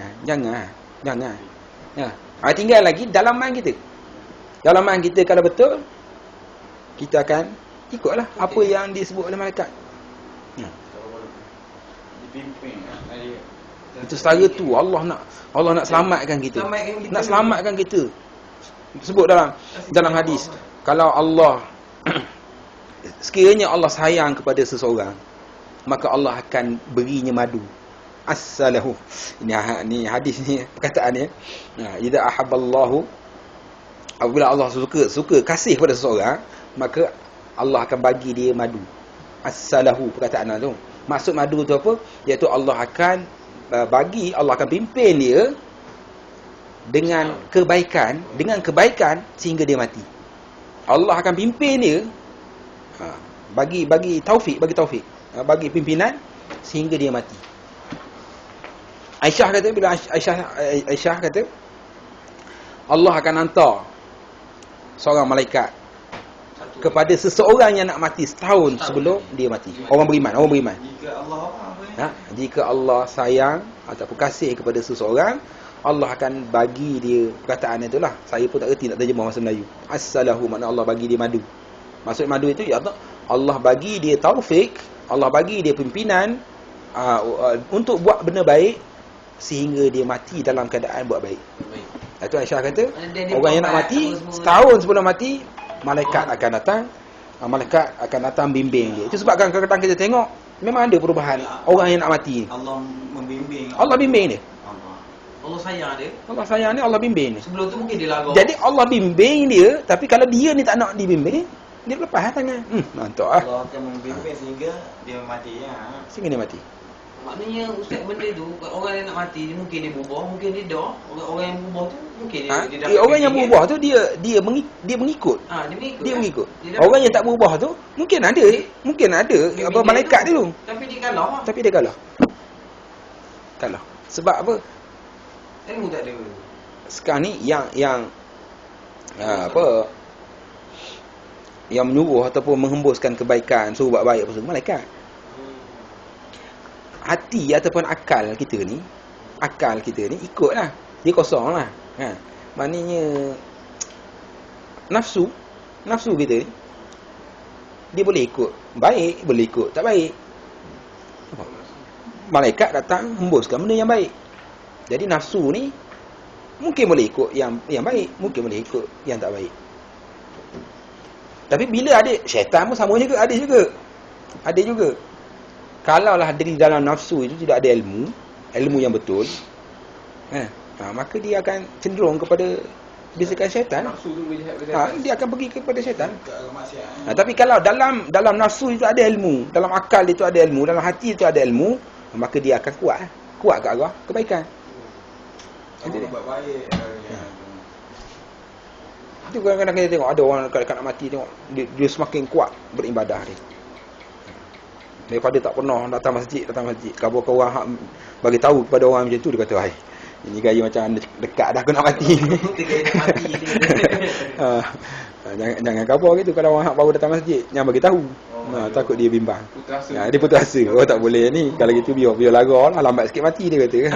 Ya. Tinggal lagi dalam mind kita. Dalam mind kita kalau betul, kita akan ikutlah apa yang disebut oleh malaikat. Dipimpin. Itu setara tu Allah nak selamatkan kita. Nak selamatkan kita. Sebut dalam hadis, kalau Allah sekiranya Allah sayang kepada seseorang, maka Allah akan berinya madu. As-salahu. Ini hadis ni perkataan ni. Idza ahabballahu, apabila Allah suka kasih kepada seseorang, maka Allah akan bagi dia madu. As-salahu perkataan tu. Maksud madu tu apa? Iaitu Allah akan Allah akan pimpin dia dengan kebaikan sehingga dia mati. Allah akan pimpin dia bagi taufik, bagi pimpinan sehingga dia mati. Aisyah kata Allah akan hantar seorang malaikat kepada seseorang yang nak mati setahun sebelum dia mati. Orang beriman. Jika Allah sayang ataupun kasih kepada seseorang, Allah akan bagi dia perkataan itulah. Saya pun tak erti nak terjemah bahasa Melayu. As-salahu makna Allah bagi dia madu. Maksud madu itu ya Allah bagi dia taufik, Allah bagi dia pimpinan untuk buat benda baik sehingga dia mati dalam keadaan buat baik. Itu Aisyah kata, orang yang nak mati setahun sebelum mati, malaikat akan datang bimbing dia. Itu sebab kadang-kadang kita tengok memang ada perubahan orang yang nak mati. Allah membimbing. Allah bimbing dia. Allah sayang dia. Allah sayang dia, Allah bimbing dia. Sebelum tu mungkin dia larang. Jadi Allah bimbing dia, tapi kalau dia ni tak nak dibimbing, dia lepas tangan. Mantap ah. Allah akan membimbing sehingga dia mati ya. Sehingga dia mati. Maknanya ustaz benda tu orang yang nak mati dia mungkin dia berubah, mungkin dia dah. Orang yang berubah tu mungkin dia dapat. Orang yang berubah tu dia mengikut. Dia mengikut. Orang yang tak berubah tu mungkin ada apa malaikat dia tu. Tapi dia kalah. Kalah. Sebab apa? Ilmu tak ada. Sekarang ni yang yang menyuruh ataupun menghembuskan kebaikan, suruh buat baik apa semua malaikat. Hati ataupun akal kita ni ikutlah. Dia kosong lah. Maknanya nafsu kita ni dia boleh ikut baik, boleh ikut tak baik. Malaikat datang hembuskan benda yang baik. Jadi nafsu ni mungkin boleh ikut yang baik, mungkin boleh ikut yang tak baik. Tapi bila ada syaitan pun sama juga, ada juga. Kalaulah di dalam nafsu itu tidak ada ilmu yang betul, maka dia akan cenderung kepada bisikan syaitan. Nafsu tu boleh jahat dia akan pergi kepada syaitan. Tapi kalau dalam nafsu itu ada ilmu, dalam akal itu ada ilmu, dalam hati itu ada ilmu, maka dia akan kuat ke arah kebaikan. Buat baik. Itu kadang-kadang kita tengok ada orang dekat nak mati, tengok dia semakin kuat beribadah dia. Daripada tak pernah datang masjid. Kalau orang bagi tahu kepada orang macam tu, dia kata, Ini gaya macam dekat dah aku nak mati. Betul gaya nak mati ni. Jangan khabar gitu kalau orang baru datang masjid, jangan bagi tahu. Takut dia bimbang. Putus asa. Dia putus asa. Oh tak boleh ni. Kalau gitu biar lara lah, lambat sikit mati dia kata kan.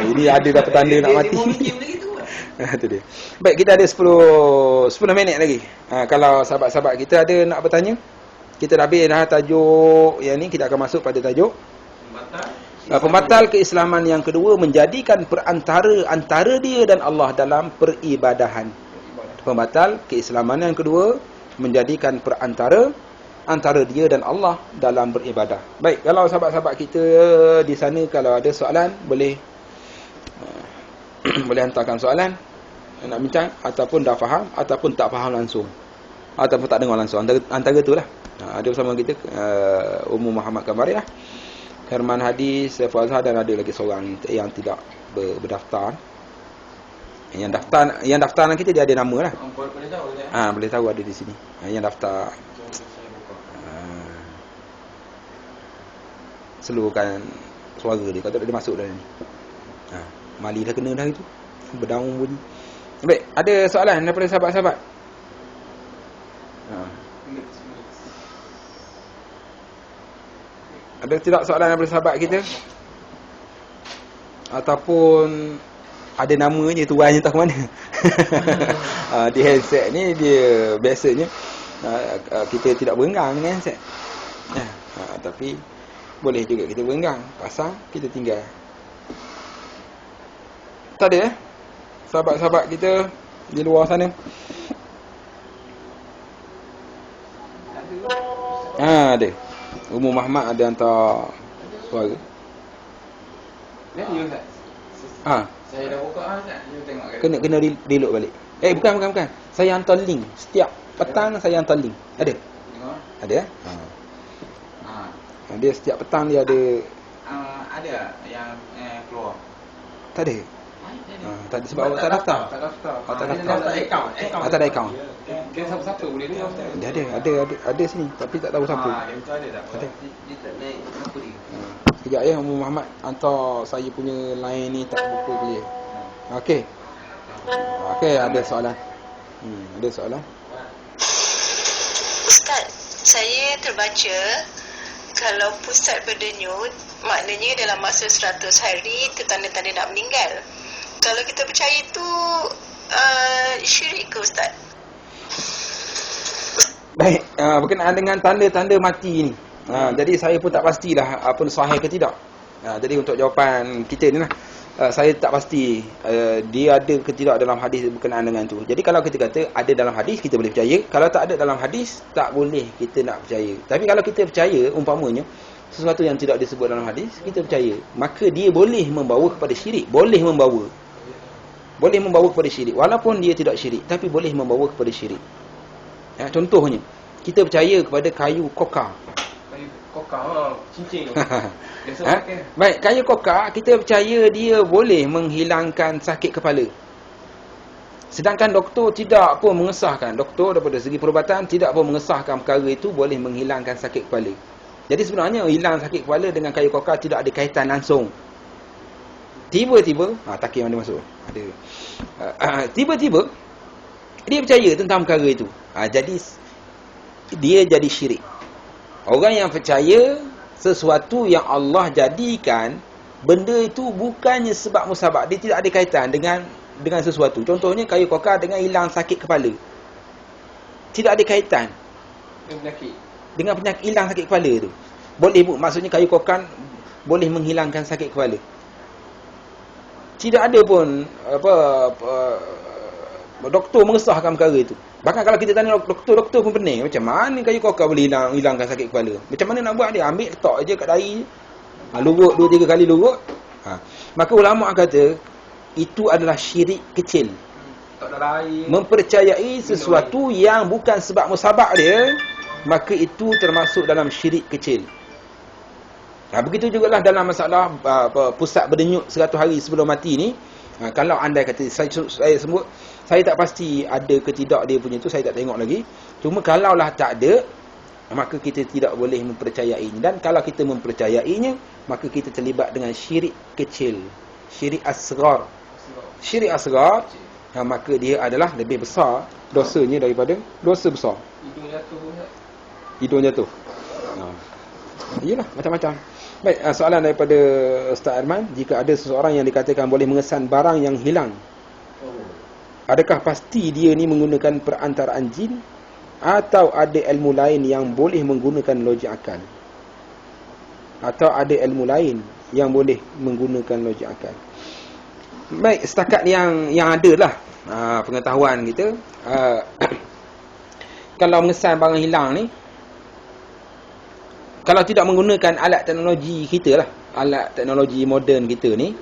Ini ada dah petanda nak mati. Dia fikir benda gitu lah. Itu dia. Baik, kita ada 10 minit lagi. Kalau sahabat-sahabat kita ada nak bertanya, kita dah habis dah tajuk yang ni, kita akan masuk pada tajuk pembatal keislaman yang kedua, menjadikan perantara antara dia dan Allah dalam peribadahan. Pembatal keislaman yang kedua, menjadikan perantara antara dia dan Allah dalam beribadah. Baik, kalau sahabat-sahabat kita di sana kalau ada soalan, boleh boleh hantarkan soalan nak bincang, ataupun dah faham ataupun tak faham langsung, ataupun tak dengar langsung, antara itulah. Ada bersama kita Ummu Muhammad Kamari lah, Herman Hadis, Saiful Azhar, dan ada lagi seorang yang tidak berdaftar. Yang daftar kita dia ada nama lah. Boleh tahu tak? Boleh tahu ada di sini. Yang daftar seluruhkan suara dia. Kalau tak dia masuk dah ni. Mali dah kena dah itu. Berdaung bunyi. Baik, ada soalan daripada sahabat-sahabat? Ada tidak soalan daripada sahabat kita? Ataupun ada nama je, tuannya tak mana. Di handset ni dia biasanya kita tidak berenggang dengan handset. Tapi boleh juga kita berenggang, pasang, kita tinggal. Tak ada sahabat-sahabat kita di luar sana? Ada. Ummu Muhammad ada hantar suara. Ya, Ustaz. Saya dah buka Ustaz. You tengok kan. Kena reload balik. Bukan. Saya hantar link. Setiap petang saya hantar link. Ada? Tengok. Ada? Dia setiap petang dia ada. Ada yang keluar. Tak ada. Tak ada sebab awak tak daftar. Tak daftar. Tak Dia daftar. tak account. Tak ada akaun. Dia siapa-siapa boleh dia Ustaz. Dia ada sini tapi tak tahu siapa. Dia betul ada tak? Ada. Dia tak naik apa dia. Sekejap ya, Ummu Muhammad hantar saya punya line ni tak buka dia. Okey. Ada soalan. Ada soalan? Ustaz, saya terbaca kalau pusat berdenyut, maknanya dalam masa 100 hari itu tanda-tanda nak meninggal. Kalau kita percaya itu syirik ke Ustaz? Baik, berkenaan dengan tanda-tanda mati ni. Jadi saya pun tak pastilah apa sahih ke tidak. Jadi untuk jawapan kita ni lah, saya tak pasti dia ada ke tidak dalam hadis berkenaan dengan tu. Jadi kalau kita kata ada dalam hadis, kita boleh percaya. Kalau tak ada dalam hadis, tak boleh kita nak percaya. Tapi kalau kita percaya, umpamanya sesuatu yang tidak disebut dalam hadis, kita percaya, maka dia boleh membawa kepada syirik. Boleh membawa kepada syirik. Walaupun dia tidak syirik, tapi boleh membawa kepada syirik. Contohnya, kita percaya kepada kayu kokar. Kayu kokar, cincin tu. Biasa pakai. Baik, kayu kokar, kita percaya dia boleh menghilangkan sakit kepala. Sedangkan doktor tidak pun mengesahkan, doktor daripada segi perubatan tidak pun mengesahkan perkara itu boleh menghilangkan sakit kepala. Jadi sebenarnya hilang sakit kepala dengan kayu kokar tidak ada kaitan langsung. Tiba-tiba, takir mana masuk? Ada. Tiba-tiba dia percaya tentang perkara itu. Jadi dia jadi syirik. Orang yang percaya sesuatu yang Allah jadikan, benda itu bukannya sebab musabab, dia tidak ada kaitan dengan sesuatu. Contohnya kayu kokar dengan hilang sakit kepala. Tidak ada kaitan dengan penyakit hilang sakit kepala tu. Boleh maksudnya kayu kokar boleh menghilangkan sakit kepala. Tidak ada pun doktor mengesahkan perkara itu. Bahkan kalau kita tanya doktor pun pening, macam mana kayu kokar boleh hilangkan sakit kepala? Macam mana nak buat dia? Ambil letak je kat dahi. Lurut 2-3 kali lurut. Maka ulama kata itu adalah syirik kecil. Tak ada air. Mempercayai sesuatu yang bukan sebab musabab dia, maka itu termasuk dalam syirik kecil. Begitu jugalah dalam masalah pusat berdenyut 100 hari sebelum mati ni. Kalau anda kata saya sebut, saya tak pasti ada ke tidak dia punya tu, saya tak tengok lagi. Cuma kalaulah tak ada, maka kita tidak boleh mempercayainya. Dan kalau kita mempercayainya, maka kita terlibat dengan syirik kecil. syirik asghar. Syirik asghar, maka dia adalah lebih besar dosanya daripada dosa besar. Hidung jatuh. Iyalah, macam-macam. Baik, soalan daripada Ustaz Arman, jika ada seseorang yang dikatakan boleh mengesan barang yang hilang, adakah pasti dia ni menggunakan perantaraan jin atau ada ilmu lain yang boleh menggunakan logik akal? Atau ada ilmu lain yang boleh menggunakan logik akal? Baik, setakat yang ada lah pengetahuan kita, kalau mengesan barang hilang ni, kalau tidak menggunakan alat teknologi kita lah, alat teknologi moden kita ni,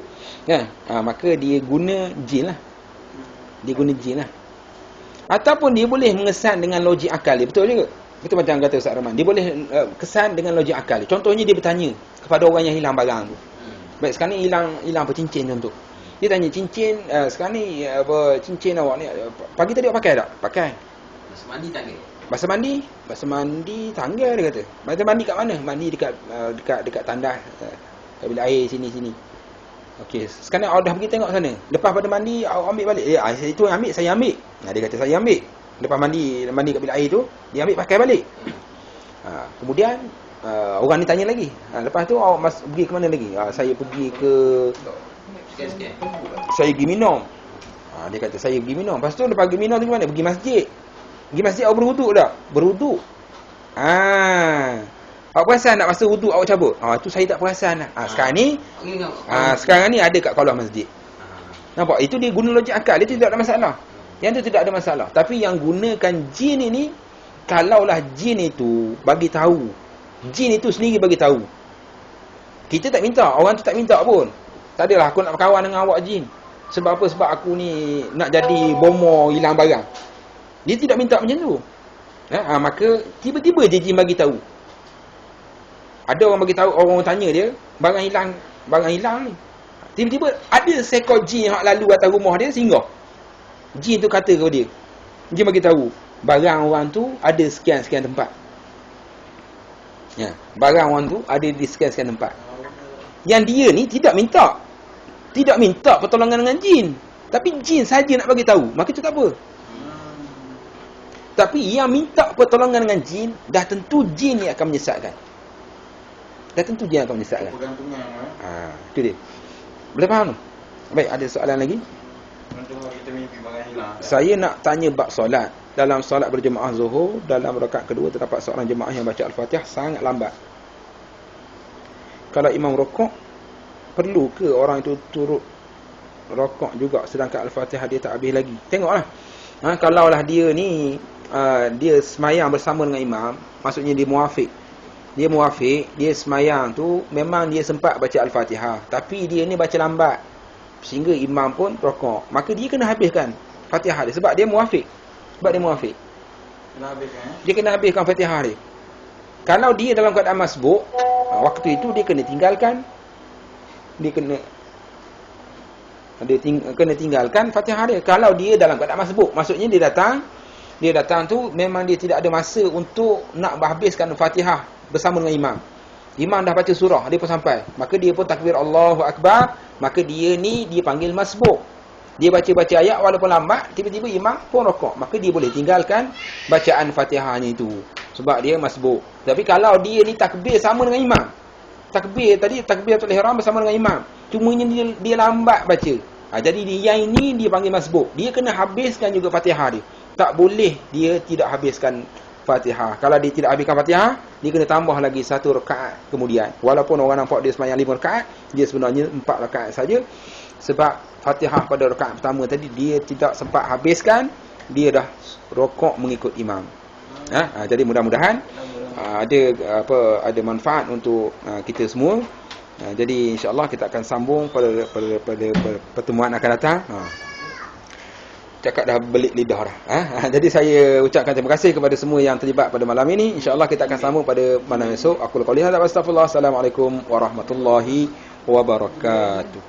maka dia guna jin lah. Dia guna jin lah. Ataupun dia boleh mengesan dengan logik akal dia. Betul juga. Betul macam kata Ustaz Rahman. Dia boleh kesan dengan logik akal dia. Contohnya dia bertanya kepada orang yang hilang barang tu. Baik, sekarang ni hilang apa, cincin contoh. Dia tanya, cincin sekarang ni apa, cincin awak ni pagi tadi awak pakai tak? Pakai. Masa mandi tangga. Basuh mandi tangga dia kata. Basuh mandi kat mana? Mandi dekat tandas, kat bilik air sini. Okey, sekarang awak dah pergi tengok sana. Lepas pada mandi awak ambil balik. Itu yang ambil, saya ambil. Dia kata saya ambil. Lepas mandi kat bilik air tu, dia ambil pakai balik. Kemudian orang ni tanya lagi. Lepas tu awak pergi ke mana lagi? Saya pergi ke saya pergi minum. Dia kata saya pergi minum. Lepas tu lepas pergi minum tu ke mana? Pergi masjid. Pergi masjid awak berwuduk tak? Berwuduk. Awak perasan tak masa wuduk awak cabut? Itu saya tak perasan lah. Sekarang ni ada kat kaulah masjid. Nampak? Itu dia guna logik akal. Dia tidak ada masalah. Yang tu tidak ada masalah. Tapi yang gunakan jin ini, kalaulah jin itu bagi tahu, jin itu sendiri bagi tahu, kita tak minta, orang tu tak minta pun. Tak adalah aku nak berkawan dengan awak jin. Sebab apa? Sebab aku ni nak jadi bomo hilang barang. Dia tidak minta macam tu. Maka tiba-tiba je jin bagi tahu. Ada orang bagi tahu, orang tanya dia, barang hilang ni. Tiba-tiba ada seekor jin yang lalu atas rumah dia singgah. Jin tu kata kepada dia. Jin bagi tahu, barang orang tu ada sekian-sekian tempat. Barang orang tu ada di sekian-sekian tempat. Yang dia ni tidak minta pertolongan dengan jin. Tapi jin saja nak bagi tahu, maka itu tak apa. Tapi yang minta pertolongan dengan jin, dah tentu jin ni akan menyesatkan. Pergantungan. Itu dia. Boleh faham tu? Baik, ada soalan lagi? Contoh kita mimpi barang hilang. Saya nak tanya bab solat. Dalam solat berjemaah Zuhur, dalam rakaat kedua terdapat seorang jemaah yang baca Al-Fatihah sangat lambat. Kalau imam rokok, perlu ke orang itu turut rokok juga sedangkan Al-Fatihah dia tak habis lagi? Tengoklah. Kalaulah dia ni dia semayang bersama dengan imam, maksudnya dia muafiq. Dia semayang tu memang dia sempat baca Al-Fatihah, tapi dia ni baca lambat sehingga imam pun rokok, maka dia kena habiskan Fatihah dia sebab dia muafiq. Dia kena habiskan Fatihah dia. Kalau dia dalam keadaan masbuk, waktu itu dia kena tinggalkan. Dia kena tinggalkan Fatihah dia. Kalau dia dalam keadaan masbuk, maksudnya dia datang tu memang dia tidak ada masa untuk nak habiskan Fatihah bersama dengan imam. Imam dah baca surah, dia pun sampai. Maka dia pun takbir Allahu Akbar. Maka dia ni dia panggil masbuk. Dia baca-baca ayat walaupun lambat, tiba-tiba imam pun rokok. Maka dia boleh tinggalkan bacaan Fatihahnya itu. Sebab dia masbuk. Tapi kalau dia ni takbir sama dengan imam. Takbiratul ihram bersama dengan imam. Cumanya dia lambat baca. Jadi dia yang ini dia panggil masbuk. Dia kena habiskan juga Fatihah dia. Tak boleh dia tidak habiskan Fatihah. Kalau dia tidak habiskan Fatihah, dia kena tambah lagi 1 rakaat kemudian. Walaupun orang nampak dia sembahyang 5 rakaat, dia sebenarnya 4 rakaat saja. Sebab Fatihah pada rakaat pertama tadi dia tidak sempat habiskan, dia dah rokok mengikut imam. Jadi mudah-mudahan ada manfaat untuk kita semua. Jadi insya-Allah kita akan sambung pada pertemuan akan datang. Cakap dah belik lidah dah. Jadi saya ucapkan terima kasih kepada semua yang terlibat pada malam ini. InsyaAllah kita akan sambung pada malam esok. Aku qouli hadza wa astaghfirullah. Assalamualaikum warahmatullahi wabarakatuh.